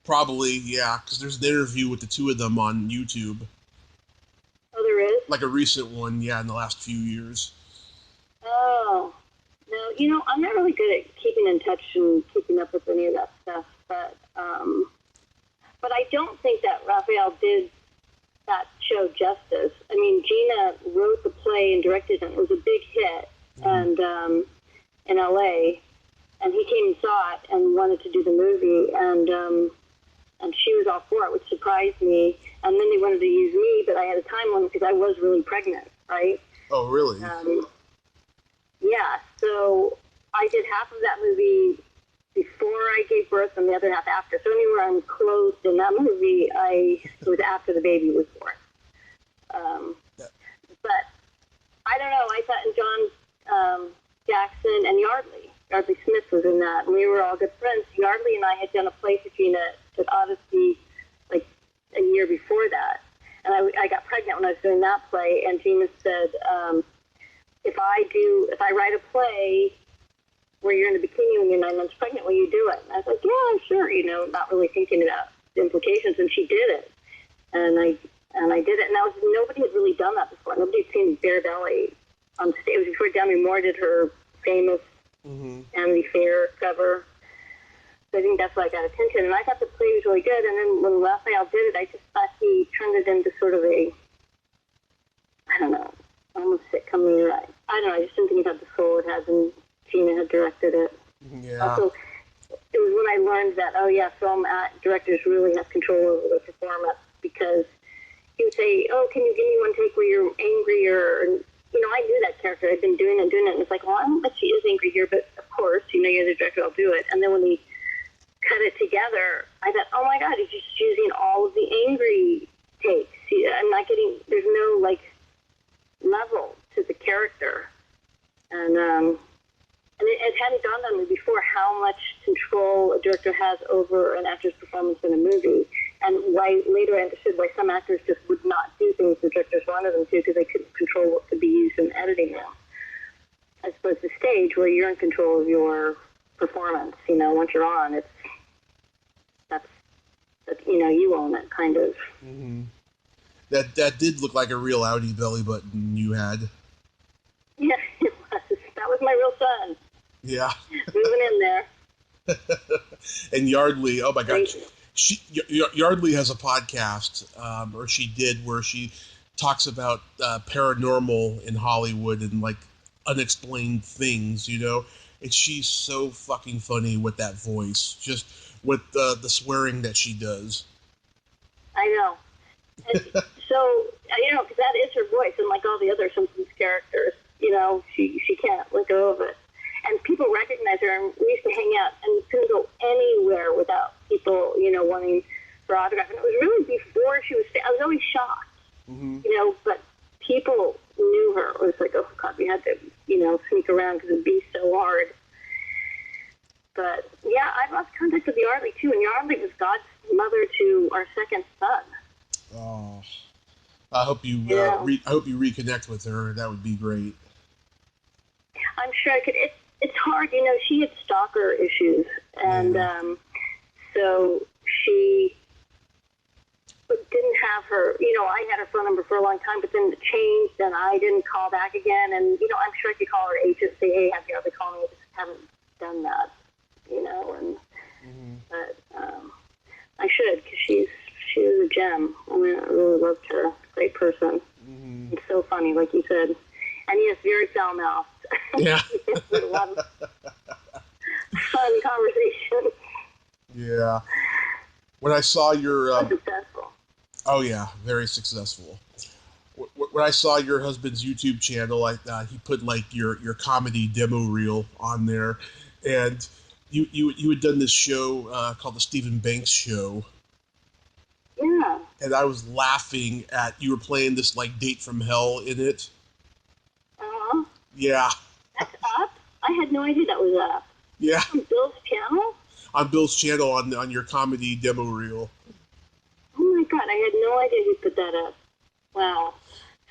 Probably, yeah, because there's an interview with the two of them on YouTube. Oh, there is? Like a recent one, yeah, in the last few years. Oh. No, I'm not really good at keeping in touch and keeping up with any of that stuff, but I don't think that Raphael did that show justice. I mean, Gina wrote the play and directed it. It was a big hit, and in L.A., and he came and saw it and wanted to do the movie, and she was all for it, which surprised me. And then they wanted to use me, but I had a time limit because I was really pregnant, right? Oh, really? Yeah, so I did half of that movie before I gave birth and the other half after. So anywhere I'm clothed in that movie, it was after the baby was born. But I don't know. I thought John Jackson and Yardley Smith was in that, and we were all good friends. Yardley and I had done a play for Gina at Odyssey like a year before that, and I got pregnant when I was doing that play, and Gina said, if I write a play where you're in a bikini when you're 9 months pregnant, will you do it? And I was like, yeah, sure, not really thinking about the implications, and she did it. And I did it, and nobody had really done that before. Nobody had seen bare belly on stage. It was before Demi Moore did her famous Vanity Fair cover. So I think that's why I got attention. And I thought the play was really good. And then when Raphael did it, I just thought he turned it into sort of I don't know, almost sitcom. I don't know, I just didn't think it had the soul it has, and Gina had directed it. Yeah. Also, it was when I learned that, film directors really have control over the performance, because he would say, can you give me one take where you're angry, or, I knew that character. I'd been doing it, and it's like, well, I don't bet she is angry here, but of course, you're the director, I'll do it. And then when he cut it together, I thought, oh my God, he's just using all of the angry takes. I'm not getting, there's no, level to the character. And it hadn't dawned on me before how much control a director has over an actor's performance in a movie, and why later I understood why some actors just would not do things the directors wanted them to, because they couldn't control what could be used in editing them. As opposed to stage, where you're in control of your performance. Once you're on, that's you own it, kind of. Mm-hmm. That did look like a real Audi belly button you had. Yeah, it was. That was my real son. Yeah. Moving in there. And Yardley, oh my God. Yardley has a podcast, or she did, where she talks about paranormal in Hollywood and unexplained things, and she's so fucking funny with that voice, just with the swearing that she does. I know. And so, because that is her voice, and like all the other Simpsons characters, she can't let go of it. And people recognize her, and we used to hang out and couldn't go anywhere without people, wanting her autograph. And it was really before she was, I was always shocked, but people knew her. It was like, oh God, we had to, sneak around because it'd be so hard. But yeah, I lost contact with Yardley too, and Yardley was God's mother to our second son. Oh, I hope you reconnect with her. That would be great. I'm sure I could. It's hard, she had stalker issues, and so she didn't have her, I had her phone number for a long time, but then it changed, and I didn't call back again, and, I'm sure I could call her agent and say, hey, have you ever called me? I just haven't done that, but I should, because she was a gem. I really loved her. Great person. Mm-hmm. And so funny, like you said. And yes, very foul-mouthed. Yeah. A lot of fun conversation. Yeah. When I saw your... successful. Oh, yeah. Very successful. When I saw your husband's YouTube channel, he put, your comedy demo reel on there. And you had done this show called The Stephen Banks Show. Yeah. And I was laughing at... You were playing this, date from hell in it. Uh-huh. Yeah. That's up? I had no idea that was up. Yeah. On Bill's channel? On Bill's channel on your comedy demo reel. Oh my God, I had no idea he put that up. Wow.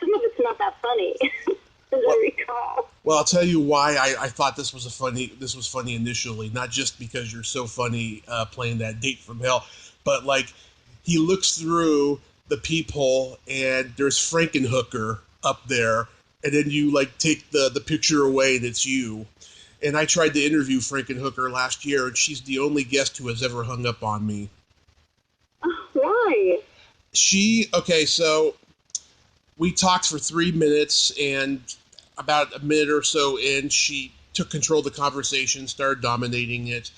Some of it's not that funny, as I recall. Well, I'll tell you why I thought this was funny initially. Not just because you're so funny playing that date from hell, but he looks through the peephole and there's Frankenhooker up there. And then you take the picture away and it's you. And I tried to interview Frankenhooker last year, and she's the only guest who has ever hung up on me. Why? So we talked for 3 minutes, and about a minute or so in, she took control of the conversation, started dominating it.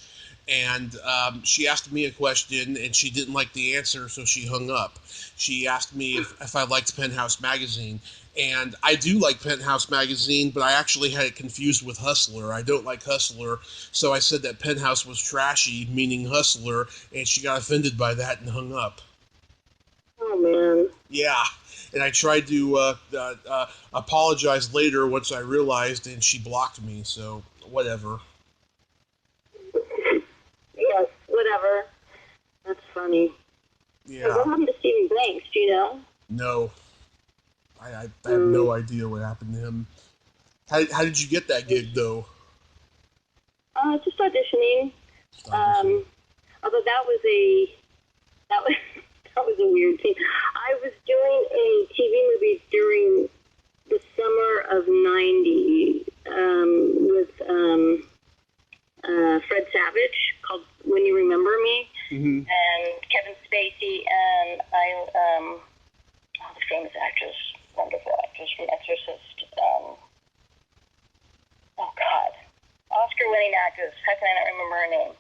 And she asked me a question, and she didn't like the answer, so she hung up. She asked me if I liked Penthouse Magazine, And I do like Penthouse magazine, but I actually had it confused with Hustler. I don't like Hustler, so I said that Penthouse was trashy, meaning Hustler, and she got offended by that and hung up. Oh, man. Yeah, and I tried to apologize later once I realized, and she blocked me, so whatever. Yes, whatever. That's funny. Yeah. So what happened to Stephen Blanks, do you know? No. I have no idea what happened to him. How did you get that gig, though? Just auditioning. Although that was that was a weird thing. I was doing a TV movie during the summer of '90 with Fred Savage called "When You Remember Me," and Kevin Spacey and the famous actress, wonderful actress from Exorcist. Oh God, Oscar-winning actress. How can I not remember her name?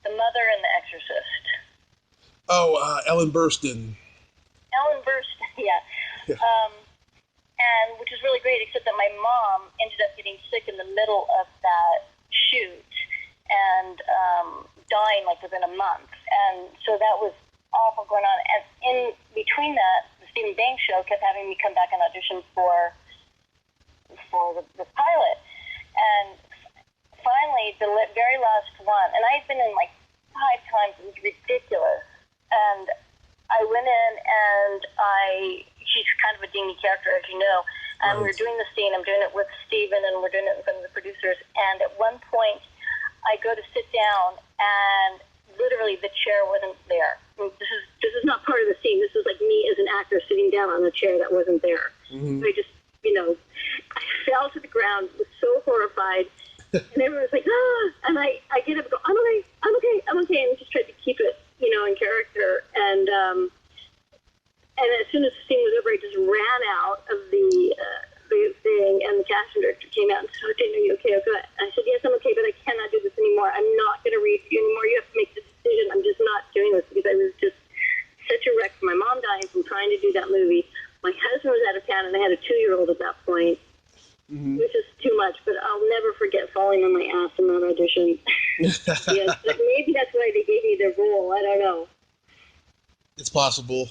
The mother in The Exorcist. Oh, Ellen Burstyn. Ellen Burstyn, yeah. And which is really great, except that my mom ended up getting sick in the middle of that shoot and dying like within a month. And so that was awful going on. And in between that, the Stephen Banks show kept having me come back and audition for the pilot. And finally, the very last one, and I had been in like 5 times, it was ridiculous. And I went in and she's kind of a dingy character, as you know, and we were doing the scene, I'm doing it with Steven, and we're doing it in front of the producers, and at one point, I go to sit down, and literally the chair wasn't there. This is not part of the scene, this is like me as an actor sitting down on a chair that wasn't there. So I just, I fell to the ground, was so horrified, and everyone was like, and I get up and go, I'm okay, and just tried to keep it, in character, and as soon as the scene was over, I just ran out of the thing, and the casting director came out and said, Dana, are you okay? I said, yes, I'm okay, but I cannot do this anymore. I'm not going to read you anymore. You have to make the decision. I'm just not doing this, because I was just such a wreck from my mom dying from trying to do that movie. My husband was out of town, and I had a 2-year-old at that point. Which is too much, but I'll never forget falling on my ass in that audition. Yes, maybe that's why they gave me the role. I don't know. It's possible.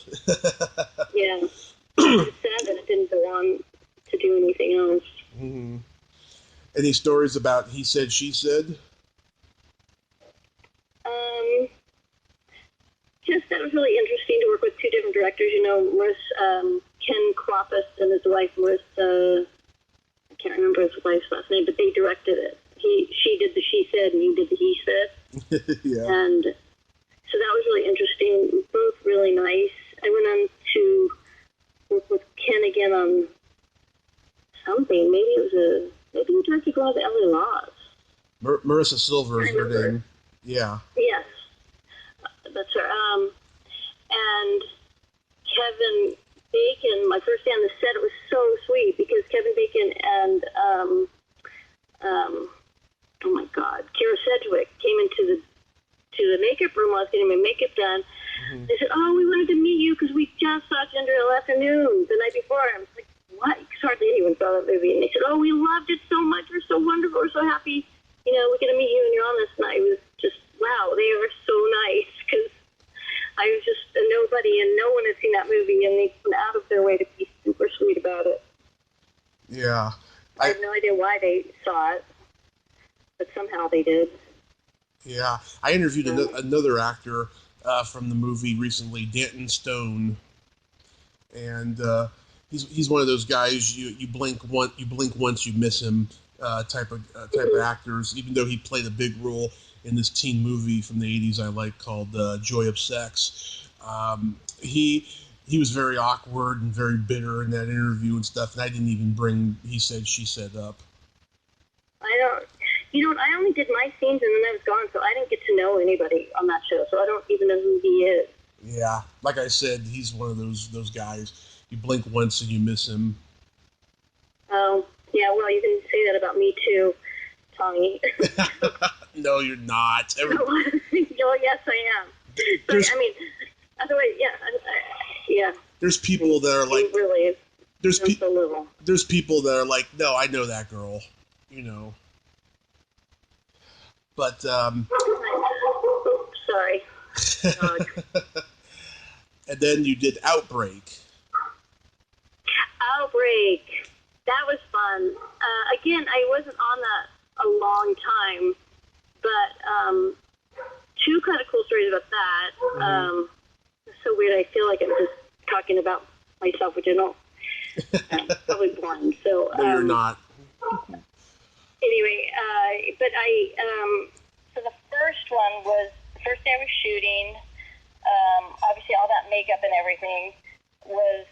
Yeah. It's sad that it didn't go on to do anything else. Any stories about He Said, She Said? Just that was really interesting to work with 2 different directors. Ken Kloppus and his wife, Marissa... I can't remember his wife's last name, but they directed it. She did the She Said, and he did the He Said. Yeah. And so that was really interesting. Both really nice. I went on to work with Ken again on something. Maybe he directed Go Out to LA Laws. Marissa Silver is her name. Yeah. Yes. That's her. And Kevin Bacon, my first day on the set, it was so sweet because Kevin Bacon and oh my God, Kira Sedgwick came into the makeup room while I was getting my makeup done. They said, "Oh, we wanted to meet you because we just saw Gender Afternoon the night before." I was like, "What?" Because hardly anyone saw that movie. And they said, "Oh, we loved it so much. We're so wonderful. We're so happy. We're going to meet you and you're on this." And I was just, wow, they were so nice because I was just a nobody, and no one had seen that movie, and they went out of their way to be super sweet about it. Yeah. I have no idea why they saw it, but somehow they did. Yeah. I interviewed another actor from the movie recently, Danton Stone, and he's one of those guys you blink once you miss him type of actors. Even though he played a big role in this teen movie from the 80s I like called Joy of Sex. He was very awkward and very bitter in that interview and stuff, and I didn't even bring He Said, She Said up. I only did my scenes and then I was gone, so I didn't get to know anybody on that show, so I don't even know who he is. Yeah, like I said, he's one of those guys. You blink once and you miss him. Oh, yeah, well, you can say that about me too, Tommy. No, you're not. Well, yes, I am. But, otherwise, yeah. There's people that are like... Really is. so little. There's people that are like, no, I know that girl, But Oops, sorry. And then you did Outbreak. Outbreak. That was fun. Again, I wasn't on that a long time, but two kind of cool stories about that. Mm-hmm. It's so weird. I feel like I'm just talking about myself, which I don't. Probably boring. So no, you're not. Anyway, but so the first one was the first day I was shooting. Obviously, all that makeup and everything was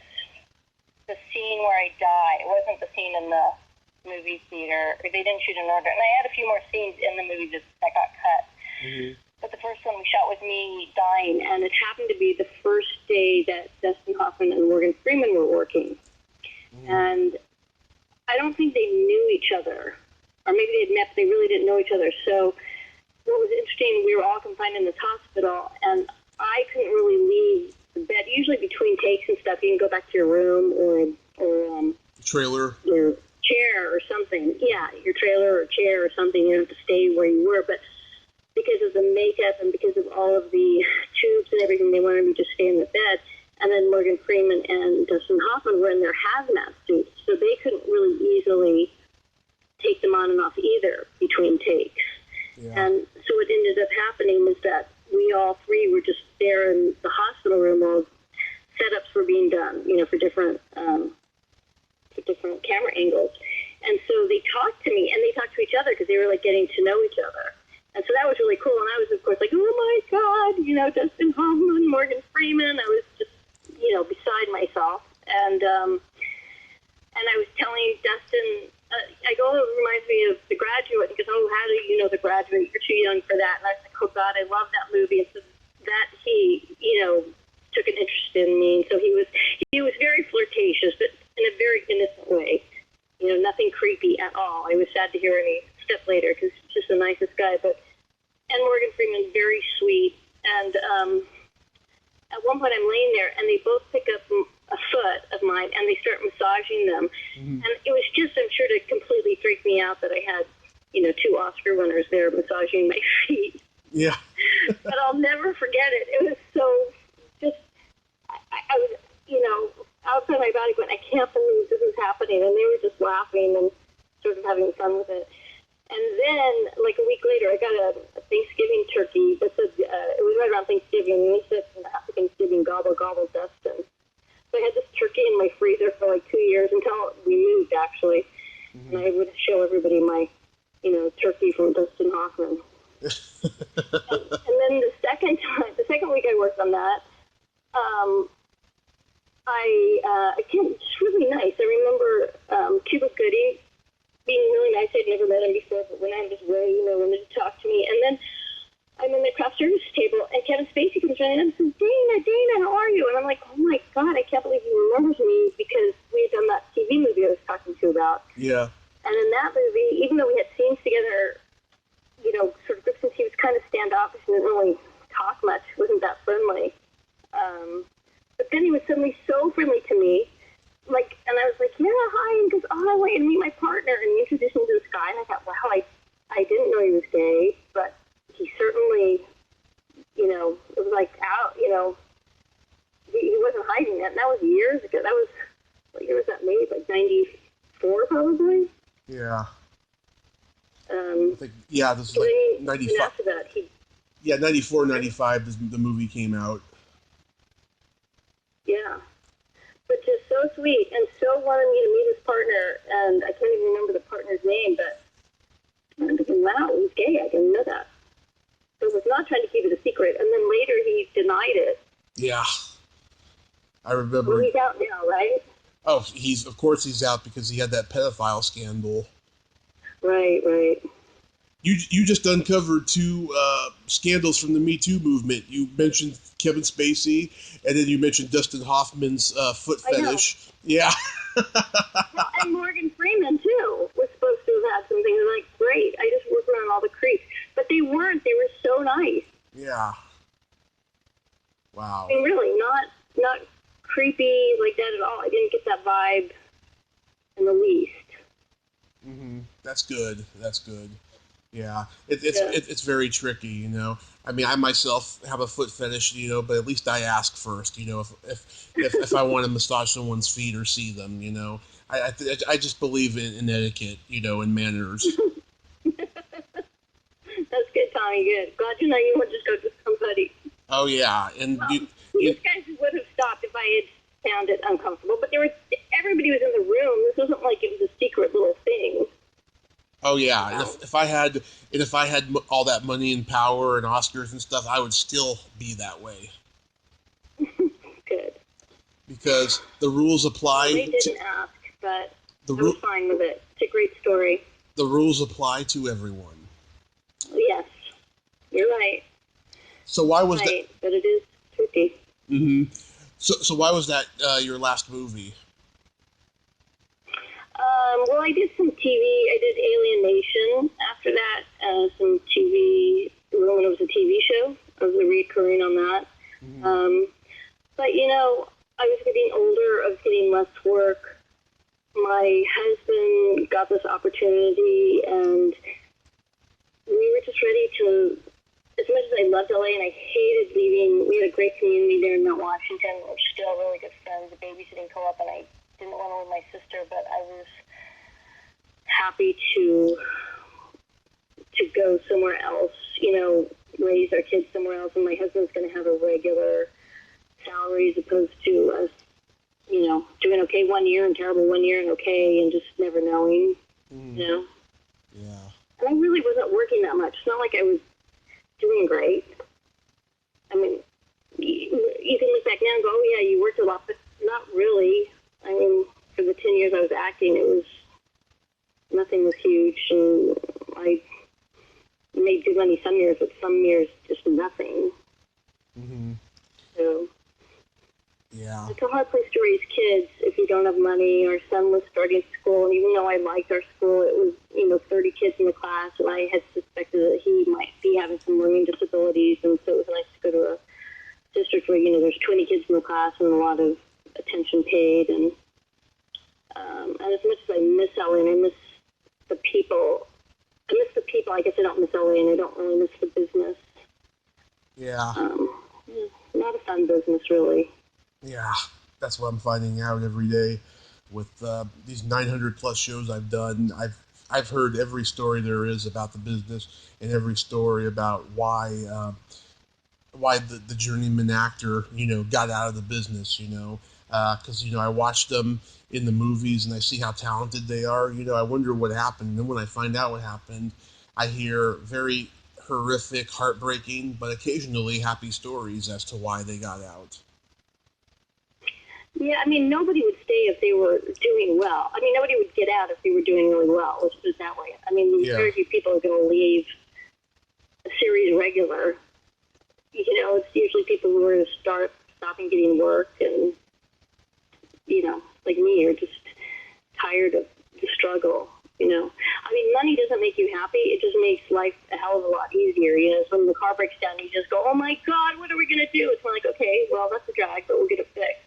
the scene where I die. It wasn't the scene in the movie theater. Or they didn't shoot in order. And I had a few more scenes in the movie that got cut. Mm-hmm. But the first one we shot was me dying, and it happened to be the first day that Dustin Hoffman and Morgan Freeman were working. Mm-hmm. And I don't think they knew each other. Or maybe they had met, but they really didn't know each other. So what was interesting, we were all confined in this hospital, and I couldn't really leave the bed. Usually between takes and stuff, you can go back to your room or trailer, your chair or something. Yeah, your trailer or chair or something. You don't have to stay where you were. But because of the makeup and because of all of the tubes and everything, they wanted me to stay in the bed. And then Morgan Freeman and Dustin Hoffman were in their hazmat suits, so they couldn't really easily take them on and off either between takes. Yeah. And so what ended up happening was that we all three were just there in the hospital room while setups were being done, for different camera angles. And so they talked to me, and they talked to each other because they were, like, getting to know each other. And so that was really cool. And I was, of course, like, oh, my God, Dustin Hoffman, Morgan Freeman. I was just, beside myself. And I was telling Dustin, I go, it reminds me of The Graduate. He goes, oh, how do you know The Graduate? You're too young for that. And I was like, oh, God, I love that movie. And so that he, took an interest in me. And so he was very flirtatious, but in a very innocent way. Nothing creepy at all. I was sad to hear any stuff later because he's just the nicest guy. And Morgan Freeman, very sweet. And at one point I'm laying there, and they both pick up a foot of mine, and they start massaging them. Mm-hmm. And it was just, I'm sure, to completely freak me out that I had, two Oscar winners there massaging my feet. Yeah. But I'll never forget it. It was so just, I was, outside my body going, I can't believe this is happening. And they were just laughing and sort of having fun with it. And then, like a week later, I got a Thanksgiving turkey that said, it was right around Thanksgiving, and they said, happy Thanksgiving, gobble, gobble, Dustin. So I had this turkey in my freezer for like 2 years until we moved, actually. Mm-hmm. And I would show everybody my, turkey from Dustin Hoffman. and then the second week I worked on that, it's really nice. I remember Cuba Gooding being really nice. I'd never met him before, but when I was away, wanted to talk to me. And then I'm in the craft service table, and Kevin Spacey comes running in and says, Dana, how are you? And I'm like, oh my God, I can't believe he remembers me because we had done that TV movie I was talking to you about. Yeah. And in that movie, even though we had scenes together, sort of Gibson, he was kind of standoffish and didn't really talk much, wasn't that friendly. But then he was suddenly so friendly to me. And I was like, yeah, hi, and he goes, oh, I want you to meet my partner, and he introduced me to this guy, and I thought, wow, I didn't know he was gay, but he certainly, it was like out, he wasn't hiding that, and that was years ago. That was, what year was that made, like 94 probably? Yeah. I think, yeah, this is like 95. After that, 94, 95, the movie came out. Yeah. But just so sweet, and so wanted me to meet his partner, and I can't even remember the partner's name, but I'm thinking, wow, he's gay, I didn't know that. So I was not trying to keep it a secret, and then later he denied it. Yeah. I remember. Well, he's out now, right? Oh, of course he's out because he had that pedophile scandal. Right. You just uncovered two scandals from the Me Too movement. You mentioned Kevin Spacey, and then you mentioned Dustin Hoffman's foot fetish. Yeah. Well, and Morgan Freeman, too, was supposed to have had something. They're like, great, I just worked around all the creeps. But they weren't. They were so nice. Yeah. Wow. I mean, really, not creepy like that at all. I didn't get that vibe in the least. Mm-hmm. That's good. That's good. Yeah, it's very tricky, you know. I mean, I myself have a foot fetish, you know, but at least I ask first, you know, if I want to massage someone's feet or see them, you know. I just believe in etiquette, you know, and manners. That's good, Tommy. Good. Glad to know you would just go to somebody. Oh yeah, and Well, these guys would have stopped if I had found it uncomfortable, but everybody was in the room. This wasn't like it was a secret little thing. oh yeah, and if I had all that money and power and Oscars and stuff, I would still be that way. Good. Because the rules apply. They didn't ask, but I was fine with it. It's a great story. The rules apply to everyone. Yes, you're right. So why was that? But it is tricky. Mm-hmm. So why was that your last movie? Well, I did some TV. I did Alien Nation after that. Some TV, when it was a TV show. I was recurring on that. Mm-hmm. But, you know, I was getting older. I was getting less work. My husband got this opportunity, and we were just ready to, as much as I loved LA and I hated leaving, we had a great community there in Mount Washington. We're still really good friends, a babysitting co-op, and I didn't want to leave my sister, but I was happy to go somewhere else, you know, raise our kids somewhere else, and my husband's going to have a regular salary as opposed to us, you know, doing okay one year and terrible one year and okay and just never knowing, you know? Yeah. And I really wasn't working that much. It's not like I was doing great. I mean, you can look back now and go, oh, yeah, you worked a lot, but not really. I mean, for the 10 years I was acting, nothing was huge, and I made good money some years, but some years just nothing. Mm-hmm. So, yeah. it's a hard place to raise kids if you don't have money. Our son was starting school, and even though I liked our school, it was, you know, 30 kids in the class, and I had suspected that he might be having some learning disabilities, and so it was nice to go to a district where, you know, there's 20 kids in the class and a lot of attention paid, and as much as I miss LA and I miss the people, I guess I don't miss LA and I don't really miss the business. Yeah. Not a fun business, really. Yeah, that's what I'm finding out every day with these 900 plus shows I've done. I've heard every story there is about the business and every story about why the journeyman actor, you know, got out of the business, you know, because, you know, I watched them in the movies and I see how talented they are. You know, I wonder what happened. And then when I find out what happened, I hear very horrific, heartbreaking, but occasionally happy stories as to why they got out. Yeah, I mean, nobody would stay if they were doing well. I mean, nobody would get out if they were doing really well. Let's put it that way. I mean, very few people are going to leave a series regular. You know, it's usually people who are going to stopping getting work and, you know, like me, are just tired of the struggle, you know. I mean, money doesn't make you happy. It just makes life a hell of a lot easier. You know, so when the car breaks down, you just go, oh, my God, what are we going to do? It's like, okay, well, that's a drag, but we'll get it fixed.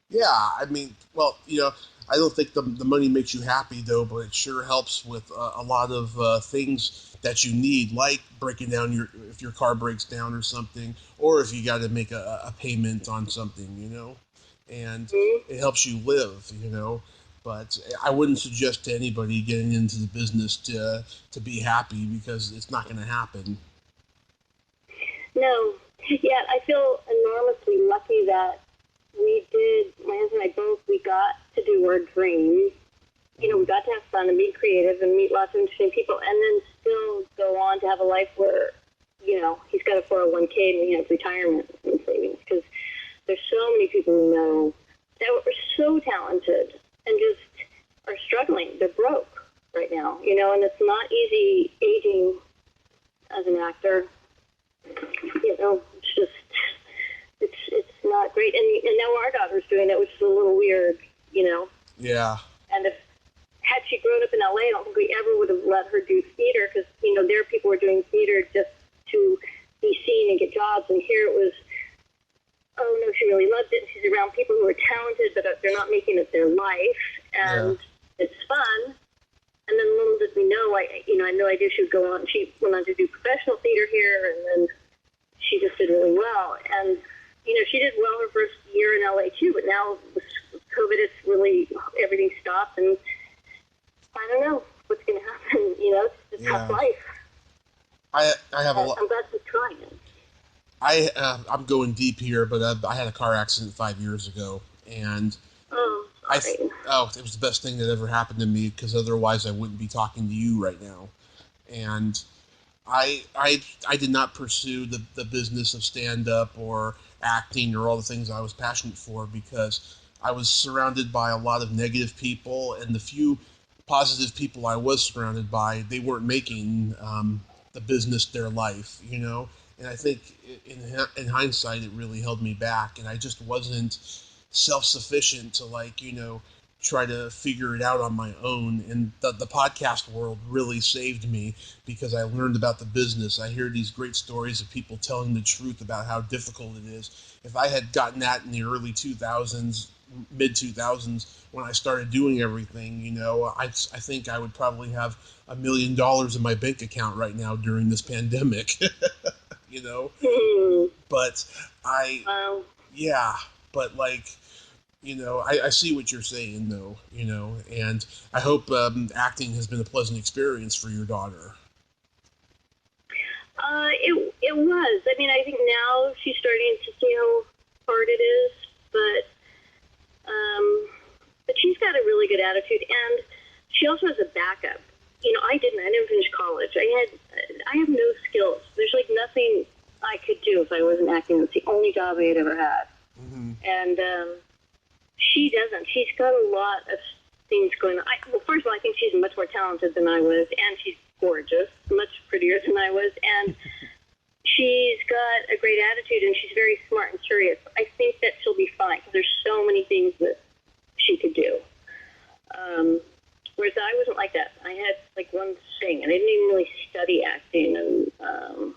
Yeah, I mean, well, you know, I don't think the money makes you happy, though, but it sure helps with a lot of things that you need, like breaking down if your car breaks down or something, or if you got to make a payment on something, you know, and it helps you live, you know. But I wouldn't suggest to anybody getting into the business to be happy, because it's not going to happen. No. Yeah, I feel enormously lucky that my husband and I both, we got to do our dreams. You know, we got to have fun and be creative and meet lots of interesting people, and then still go on to have a life where, you know, he's got a 401k and we have retirement and savings, because there's so many people we know that are so talented and just are struggling. They're broke right now, you know, and it's not easy aging as an actor. You know, it's just, it's not great. And now our daughter's doing it, which is a little weird, you know. Yeah. And had she grown up in LA, I don't think we ever would have let her do theater, because, you know, there people were doing theater just to be seen and get jobs, and here it was, oh, no, she really loved it. She's around people who are talented, but they're not making it their life, and it's fun. And then little did we know, I had no idea she would go on. She went on to do professional theater here, and then she just did really well. And, she did well her first year in LA too, but now with COVID, it's really, everything stopped, and I don't know what's going to happen. It's a tough life. I have a lot. I'm glad she's trying it. I'm going deep here, but I had a car accident 5 years ago, and it was the best thing that ever happened to me, because otherwise I wouldn't be talking to you right now. And I did not pursue the business of stand-up or acting or all the things I was passionate for, because I was surrounded by a lot of negative people, and the few positive people I was surrounded by, they weren't making the business their life, And I think in hindsight, it really held me back, and I just wasn't self-sufficient to try to figure it out on my own. And the podcast world really saved me, because I learned about the business. I hear these great stories of people telling the truth about how difficult it is. If I had gotten that in the early 2000s, mid 2000s, when I started doing everything, I think I would probably have $1 million in my bank account right now during this pandemic. But I see what you're saying, though, and I hope acting has been a pleasant experience for your daughter. It was. I mean, I think now she's starting to see how hard it is, but she's got a really good attitude, and she also has a backup. I didn't finish college. I have no skills. There's nothing I could do if I wasn't acting. It's the only job I had ever had. Mm-hmm. And she doesn't. She's got a lot of things going on. First of all, I think she's much more talented than I was, and she's gorgeous, much prettier than I was, and she's got a great attitude, and she's very smart and curious. I think that she'll be fine, because there's so many things that she could do. Whereas I wasn't like that. I had one thing, and I didn't even really study acting, and I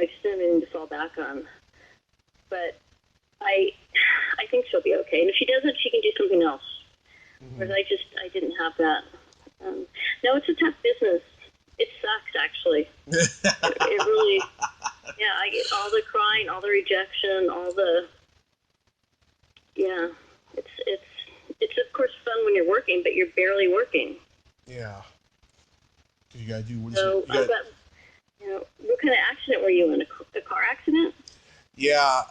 just didn't have anything to fall back on. But I think she'll be okay. And if she doesn't, she can do something else. Mm-hmm. Whereas I didn't have that. No, it's a tough business. It sucks, actually. It really, I get all the crying, all the rejection, it's of course fun when you're working, but you're barely working. Yeah. You gotta do what what kind of accident were you in? A car accident? Yeah,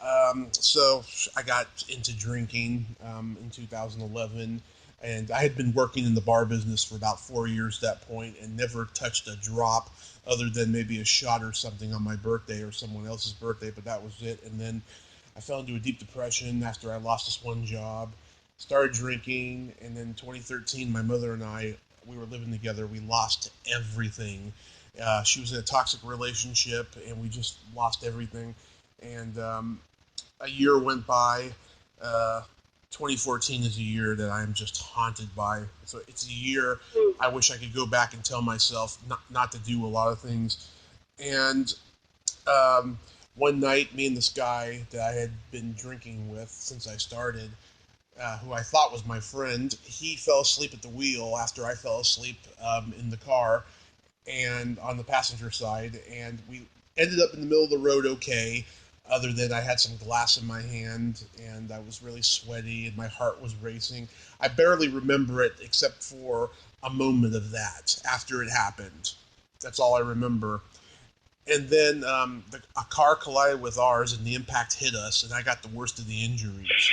so I got into drinking in 2011, and I had been working in the bar business for about 4 years at that point, and never touched a drop other than maybe a shot or something on my birthday or someone else's birthday, but that was it. And then I fell into a deep depression after I lost this one job, started drinking, and then 2013, my mother and I, we were living together, we lost everything. She was in a toxic relationship, and we just lost everything. And a year went by. 2014 is a year that I'm just haunted by. So it's a year I wish I could go back and tell myself not to do a lot of things. And one night, me and this guy that I had been drinking with since I started, who I thought was my friend, he fell asleep at the wheel after I fell asleep in the car and on the passenger side. And we ended up in the middle of the road okay, other than I had some glass in my hand, and I was really sweaty, and my heart was racing. I barely remember it, except for a moment of that, after it happened. That's all I remember. And then a car collided with ours, and the impact hit us, and I got the worst of the injuries.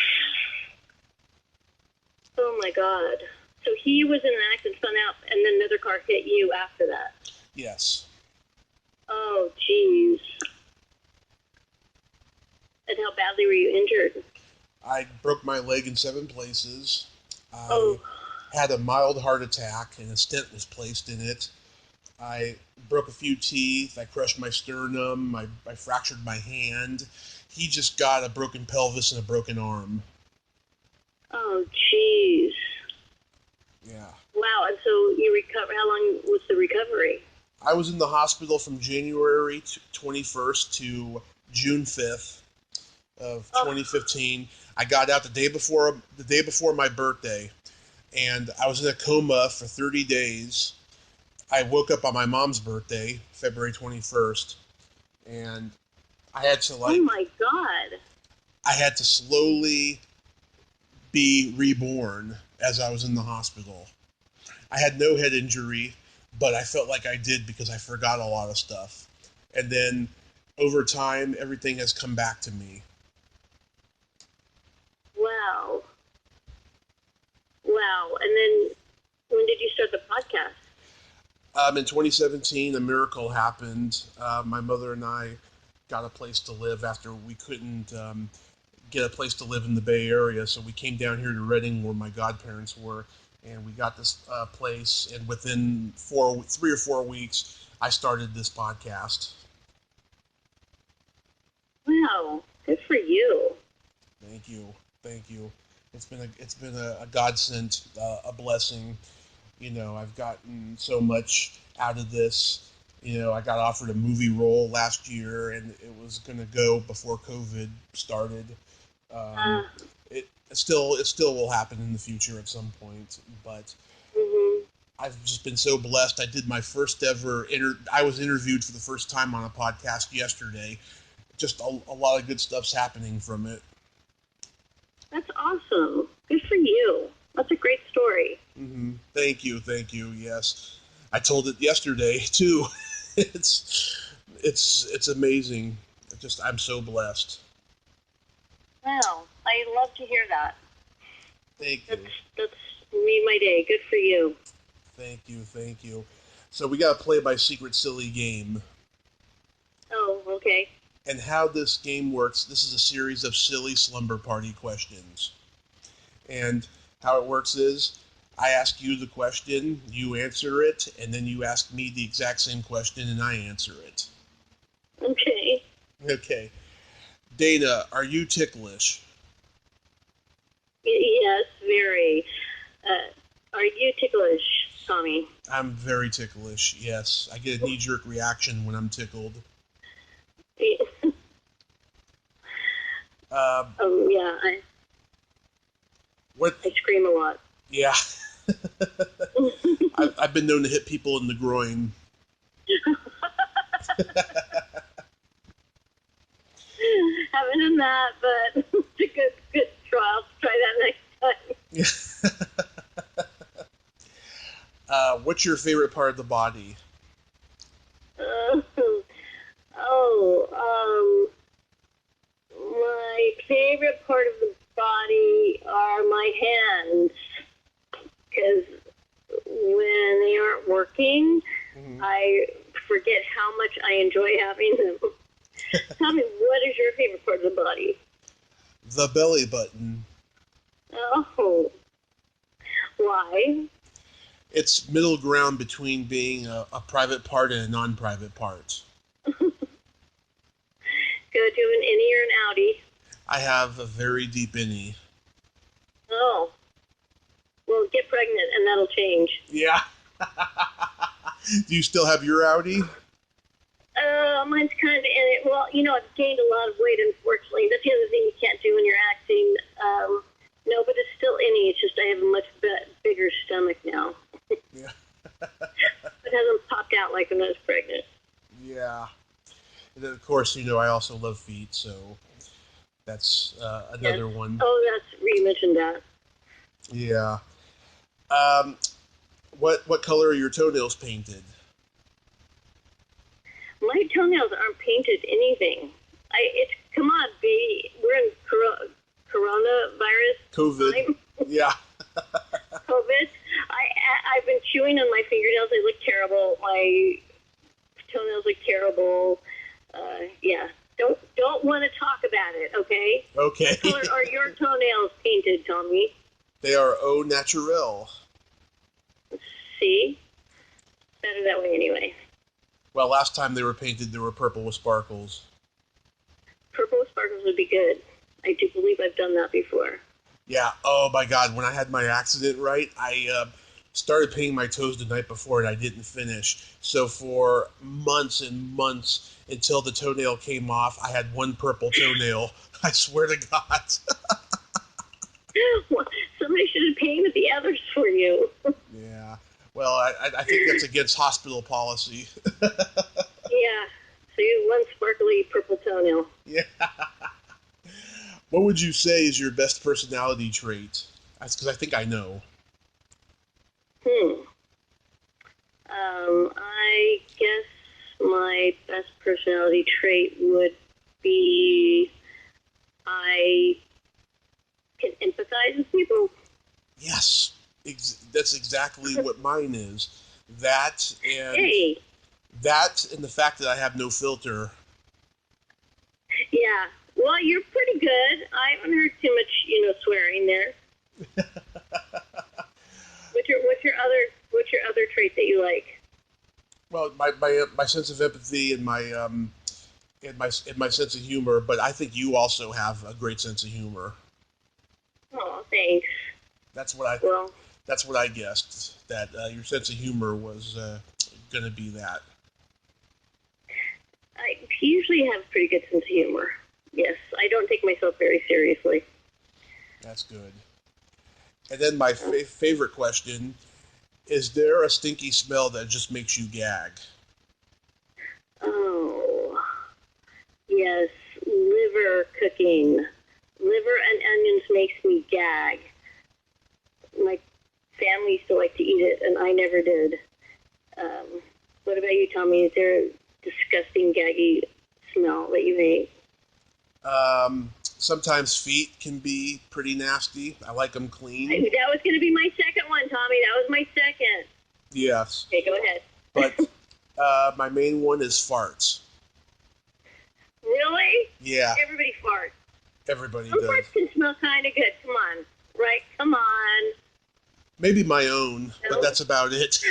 Oh, my God. So he was in an accident, spun out, and then another car hit you after that? Yes. Oh, jeez. And how badly were you injured? I broke my leg in 7 places. I had a mild heart attack, and a stent was placed in it. I broke a few teeth. I crushed my sternum. I fractured my hand. He just got a broken pelvis and a broken arm. Oh, jeez. Yeah. Wow, and so you recovered. How long was the recovery? I was in the hospital from January 21st to June 5th. Of 2015. I got out the day before my birthday. and I was in a coma for 30 days. I woke up on my mom's birthday, February 21st, and I had to Oh my God. I had to slowly be reborn as I was in the hospital. I had no head injury, but I felt like I did because I forgot a lot of stuff. And then over time, everything has come back to me. Wow. Wow. And then when did you start the podcast? In 2017, a miracle happened. My mother and I got a place to live after we couldn't get a place to live in the Bay Area, so we came down here to Redding, where my godparents were, and we got this place. And within 3 or 4 weeks, I started this podcast. Wow. Good for you. Thank you. It's been a godsend, a blessing. You know, I've gotten so much out of this. You know, I got offered a movie role last year, and it was going to go before COVID started. It still will happen in the future at some point, but I've just been so blessed. I did my first ever I was interviewed for the first time on a podcast yesterday. Just a lot of good stuff's happening from it. That's awesome. Good for you. That's a great story. Mm-hmm. Thank you. Yes, I told it yesterday too. it's amazing. I'm so blessed. Wow. I love to hear that. Thank you. That's made my day. Good for you. Thank you. So we got to play by secret silly game. Oh, okay. And how this game works, this is a series of silly slumber party questions. And how it works is, I ask you the question, you answer it, and then you ask me the exact same question, and I answer it. Okay. Okay. Dana, are you ticklish? Yes, very. Are you ticklish, Tommy? I'm very ticklish, yes. I get a knee-jerk reaction when I'm tickled. Yeah. I scream a lot. Yeah. I've been known to hit people in the groin. Haven't done that, but it's a good trial. Try that next time. What's your favorite part of the body? My favorite part of the body are my hands, because when they aren't working, I forget how much I enjoy having them. Tell me, what is your favorite part of the body? The belly button. Oh. Why? It's middle ground between being a private part and a non-private part. Go to an innie or an outie? I have a very deep innie. Oh. Well, get pregnant and that'll change. Yeah. Do you still have your outie? Mine's kind of in it. Well, I've gained a lot of weight, unfortunately. That's the other thing you can't do when you're acting. No, but it's still innie. It's just I have a much bigger stomach now. Yeah. It hasn't popped out like when I was pregnant. Yeah. And then, of course, I also love feet, so that's another one. Oh, you mentioned that. Yeah. What color are your toenails painted? My toenails aren't painted anything. Come on, B. We're in coronavirus COVID. time. Yeah. COVID. I've been chewing on my fingernails. They look terrible. My toenails look terrible. Yeah. Don't want to talk about it, okay? Okay. What color are your toenails painted, Tommy? They are au naturel. See? Better that way anyway. Well, last time they were painted, they were purple with sparkles. Purple with sparkles would be good. I do believe I've done that before. Yeah. Oh, my God. When I had my accident, right, I started painting my toes the night before, and I didn't finish. So for months and months, until the toenail came off, I had one purple toenail. I swear to God. Well, some somebody should have painted the others for you. Yeah. Well, I think that's against hospital policy. Yeah. So you have one sparkly purple toenail. Yeah. What would you say is your best personality trait? That's because I think I know. I guess my best personality trait would be I can empathize with people. Yes. That's exactly what mine is. That and Hey. that and the fact that I have no filter. Yeah. Well, you're pretty good. I haven't heard too much, swearing there. What's your other trait that you like? Well, my sense of empathy and my sense of humor, but I think you also have a great sense of humor. Oh, thanks. That's what I guessed, that your sense of humor was going to be that. I usually have a pretty good sense of humor. Yes, I don't take myself very seriously. That's good. And then my favorite question, is there a stinky smell that just makes you gag? Oh, yes, liver cooking. Liver and onions makes me gag. My family used to like to eat it, and I never did. What about you, Tommy? Is there a disgusting, gaggy smell that you hate? Sometimes feet can be pretty nasty. I like them clean. That was going to be my second one, Tommy. That was my second. Yes. Okay, go ahead. But my main one is farts. Really? Yeah. Everybody farts. Everybody Some does. farts can smell kind of good. Come on. Right? Come on. Maybe my own, No. but that's about it.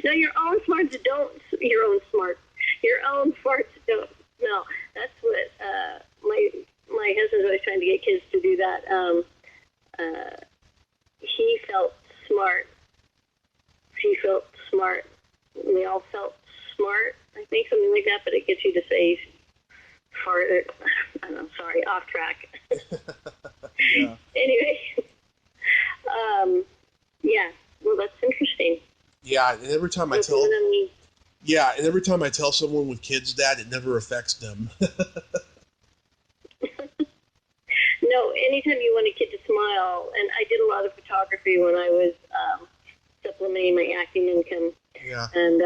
No, your own farts don't. Your own farts don't smell. That's what my husband's always trying to get kids to do that. He felt smart. She felt smart. We all felt smart. I think something like that, but it gets you to say fart. I'm sorry, off track. Yeah. Anyway, yeah. Well, that's interesting. Yeah, and every time I tell someone with kids that, it never affects them. No, anytime you want a kid to smile, and I did a lot of photography when I was supplementing my acting income. Yeah. And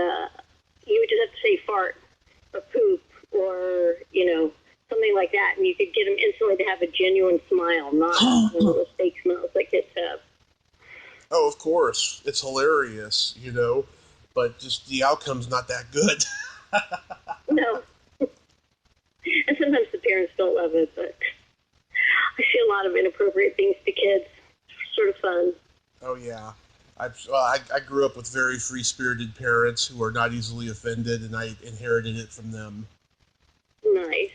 you would just have to say fart or poop or, something like that, and you could get them instantly to have a genuine smile, not those fake smiles that kids have. Oh, of course. It's hilarious, but just the outcome's not that good. No. And sometimes the parents don't love it, but I see a lot of inappropriate things to kids. It's sort of fun. Oh, yeah. I grew up with very free-spirited parents who are not easily offended, and I inherited it from them. Nice.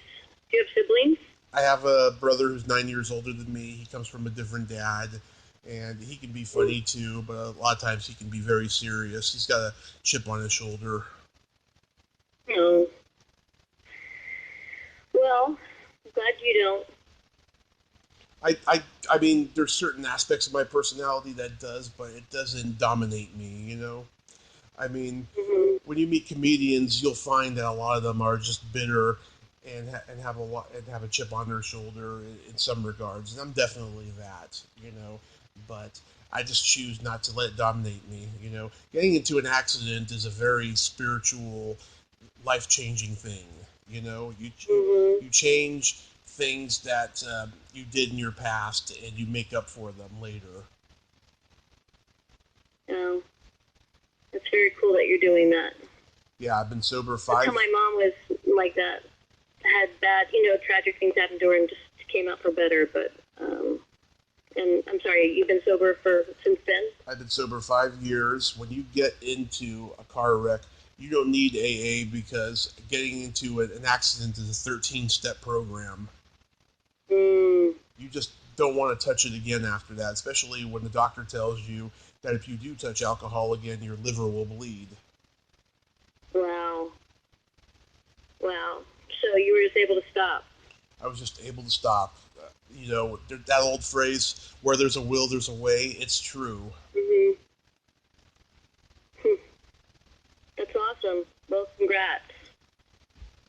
Do you have siblings? I have a brother who's 9 years older than me. He comes from a different dad, and he can be funny too, but a lot of times he can be very serious. He's got a chip on his shoulder. No. Well, I'm glad you don't. I mean, there's certain aspects of my personality that does, but it doesn't dominate me, I mean, when you meet comedians, you'll find that a lot of them are just bitter and have a chip on their shoulder in some regards, and I'm definitely that, but I just choose not to let it dominate me, Getting into an accident is a very spiritual, life-changing thing, You change things that you did in your past, and you make up for them later. Oh, that's very cool that you're doing that. Yeah, I've been sober 5. That's how my mom was like that. Had bad, tragic things happen to her and just came out for better. But, and I'm sorry, you've been sober since then? I've been sober 5 years. When you get into a car wreck, you don't need AA because getting into an accident is a 13-step program. You just don't want to touch it again after that, especially when the doctor tells you that if you do touch alcohol again, your liver will bleed. Wow. So you were just able to stop? I was just able to stop. that old phrase, where there's a will, there's a way. It's true. Mm-hmm. That's awesome. Well, congrats.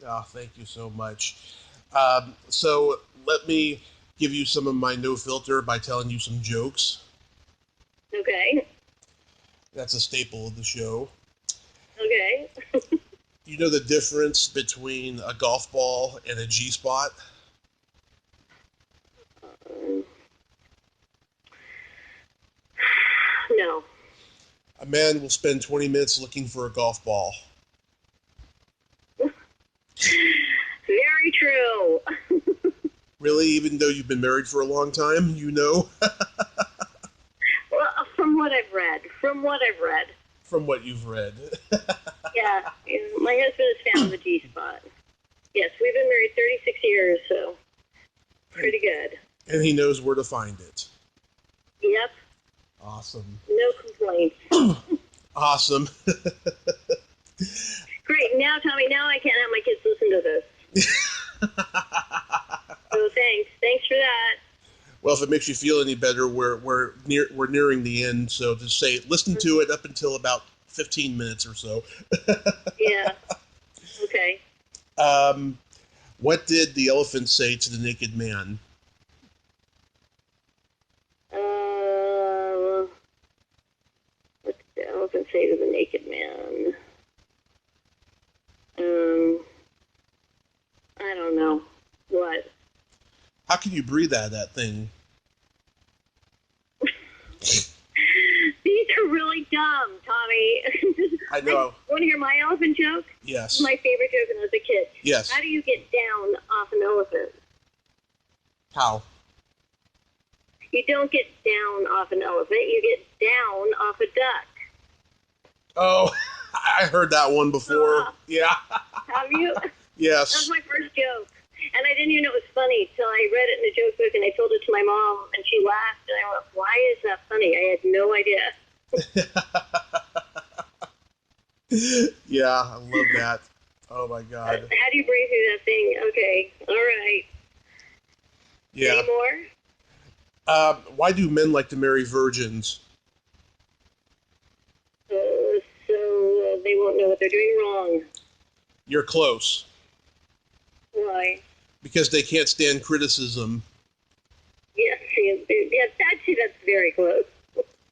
Oh, thank you so much. So let me give you some of my no filter by telling you some jokes. Okay. That's a staple of the show. Okay. You know the difference between a golf ball and a G-spot? No. A man will spend 20 minutes looking for a golf ball. Very true. Really? Even though you've been married for a long time, you know? Well, from what I've read. From what you've read. Yeah. My husband has found the G-spot. Yes, we've been married 36 years, so pretty good. And he knows where to find it. Yep. Awesome. No complaints. Awesome. Great. Now, Tommy, now I can't have my kids listen to this. So thanks. Thanks for that. Well, if it makes you feel any better, we're nearing the end, so just say listen to it up until about 15 minutes or so. Yeah. Okay. What did the elephant say to the naked man? What did the elephant say to the naked man? I don't know. What? How can you breathe out of that thing? These are really dumb, Tommy. I know. Want to hear my elephant joke? Yes. This is my favorite joke when I was a kid. Yes. How do you get down off an elephant? How? You don't get down off an elephant. You get down off a duck. Oh, I heard that one before. Yeah. Have you? Yes. That was my first joke. And I didn't even know it was funny till I read it in a joke book and I told it to my mom and she laughed and I went, why is that funny? I had no idea. Yeah, I love that. Oh my God. How do you breathe through that thing? Okay. All right. Yeah. Any more? Why do men like to marry virgins? So they won't know what they're doing wrong. You're close. Why? Because they can't stand criticism. Yes, actually that's very close.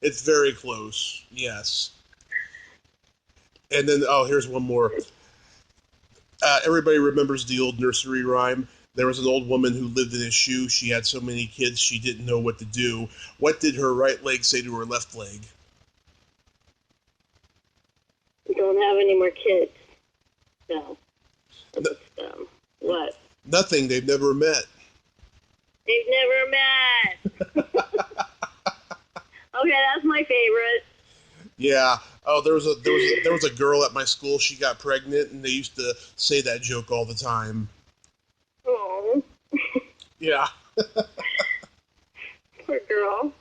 It's very close, yes. And then, here's one more. Everybody remembers the old nursery rhyme. There was an old woman who lived in a shoe. She had so many kids she didn't know what to do. What did her right leg say to her left leg? Don't have any more kids. No. What? Nothing. They've never met. They've never met. Okay, that's my favorite. Yeah. Oh, there was a girl at my school. She got pregnant, and they used to say that joke all the time. Oh. Yeah. Poor girl.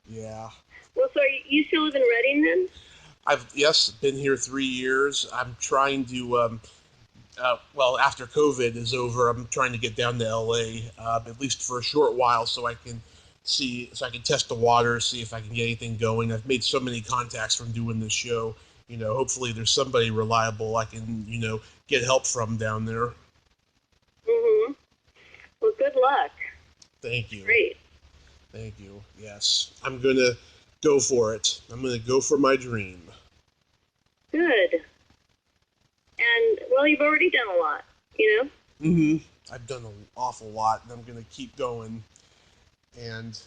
Yeah. Well, so you still live in Reading then? I've been here 3 years. I'm trying to after COVID is over, I'm trying to get down to LA, at least for a short while, so I can test the water, see if I can get anything going. I've made so many contacts from doing this show. Hopefully there's somebody reliable I can, get help from down there. Mm-hmm. Well, good luck. Thank you. Great. Thank you. Yes. I'm going to go for it. I'm going to go for my dream. Good. And, well, you've already done a lot, Mm-hmm. I've done an awful lot, and I'm going to keep going. And,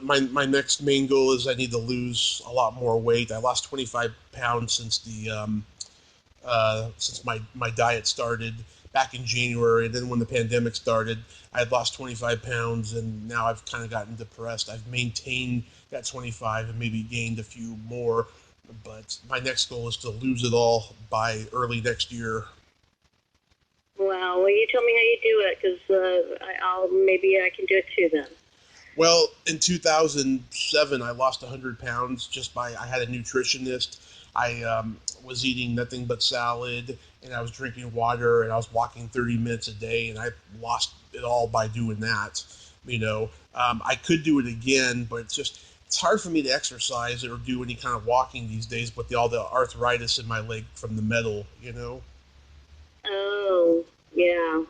my next main goal is I need to lose a lot more weight. I lost 25 pounds since since my diet started back in January. And then when the pandemic started, I had lost 25 pounds, and now I've kind of gotten depressed. I've maintained that 25 and maybe gained a few more. But my next goal is to lose it all by early next year. Wow. Well, you tell me how you do it, because maybe I can do it too then. Well, in 2007, I lost 100 pounds I had a nutritionist. I was eating nothing but salad, and I was drinking water, and I was walking 30 minutes a day, and I lost it all by doing that. I could do it again, but it's hard for me to exercise or do any kind of walking these days with all the arthritis in my leg from the metal. Oh, yeah.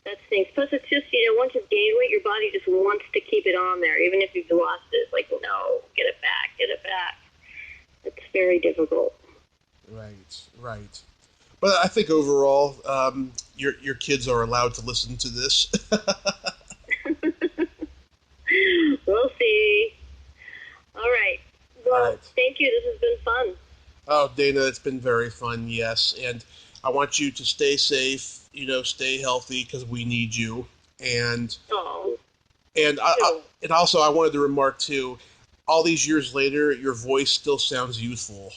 That stinks. Plus, it's just, once you've gained weight, your body just wants to keep it on there. Even if you've lost it, it's like, no, get it back, get it back. It's very difficult. Right. But I think overall, your kids are allowed to listen to this. We'll see. All right. Well, All right. Thank you. This has been fun. Oh, Dana, it's been very fun, yes. And I want you to stay safe, stay healthy, because we need you. And and also I wanted to remark, too, all these years later, your voice still sounds youthful.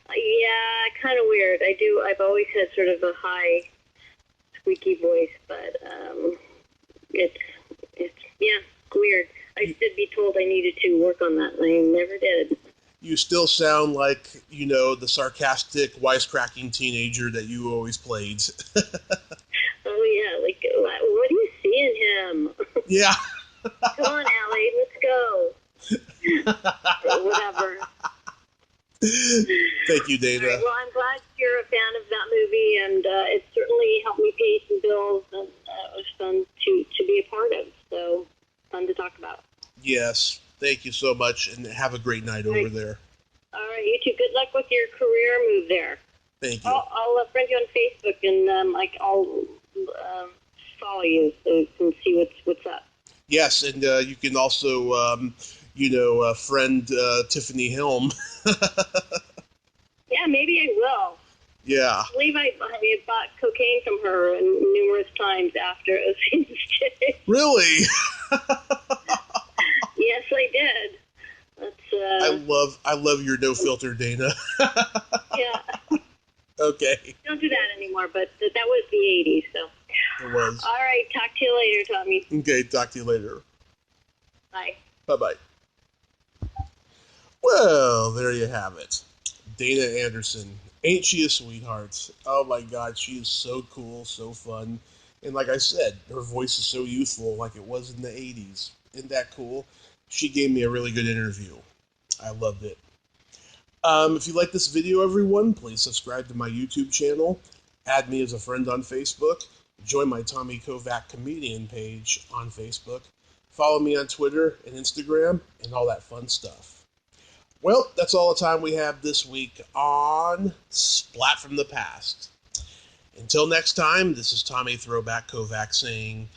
Yeah, kind of weird. I've always had sort of a high, squeaky voice, but it's weird. I did be told I needed to work on that, and I never did. You still sound like, the sarcastic, wisecracking teenager that you always played. Oh, yeah, like, what do you see in him? Yeah. Come on, Allie, let's go. Or whatever. Thank you, Dana. All right, well, I'm glad you're a fan of that movie, and it certainly helped me pay some bills, and it was fun to be a part of, so fun to talk about. Yes, thank you so much, and have a great night over there. All right, you too. Good luck with your career move there. Thank you. I'll friend you on Facebook, and I'll follow you so you can see what's up. Yes, and you can also, friend Tiffany Helm. Yeah, maybe I will. Yeah. I believe I bought cocaine from her numerous times after it was finished. Really? Yes, I did. That's, I love your no filter, Dana. Yeah. Okay. Don't do that anymore, but that was the 80s, so. It was. All right, talk to you later, Tommy. Okay, talk to you later. Bye. Bye-bye. Well, there you have it. Dana Andersen. Ain't she a sweetheart? Oh my God, she is so cool, so fun. And like I said, her voice is so youthful like it was in the 80s. Isn't that cool? She gave me a really good interview. I loved it. If you like this video, everyone, please subscribe to my YouTube channel. Add me as a friend on Facebook. Join my Tommy Kovac comedian page on Facebook. Follow me on Twitter and Instagram and all that fun stuff. Well, that's all the time we have this week on Splat from the Past. Until next time, this is Tommy Throwback Kovac saying,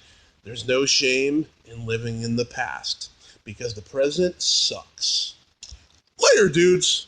there's no shame in living in the past, because the present sucks. Later, dudes!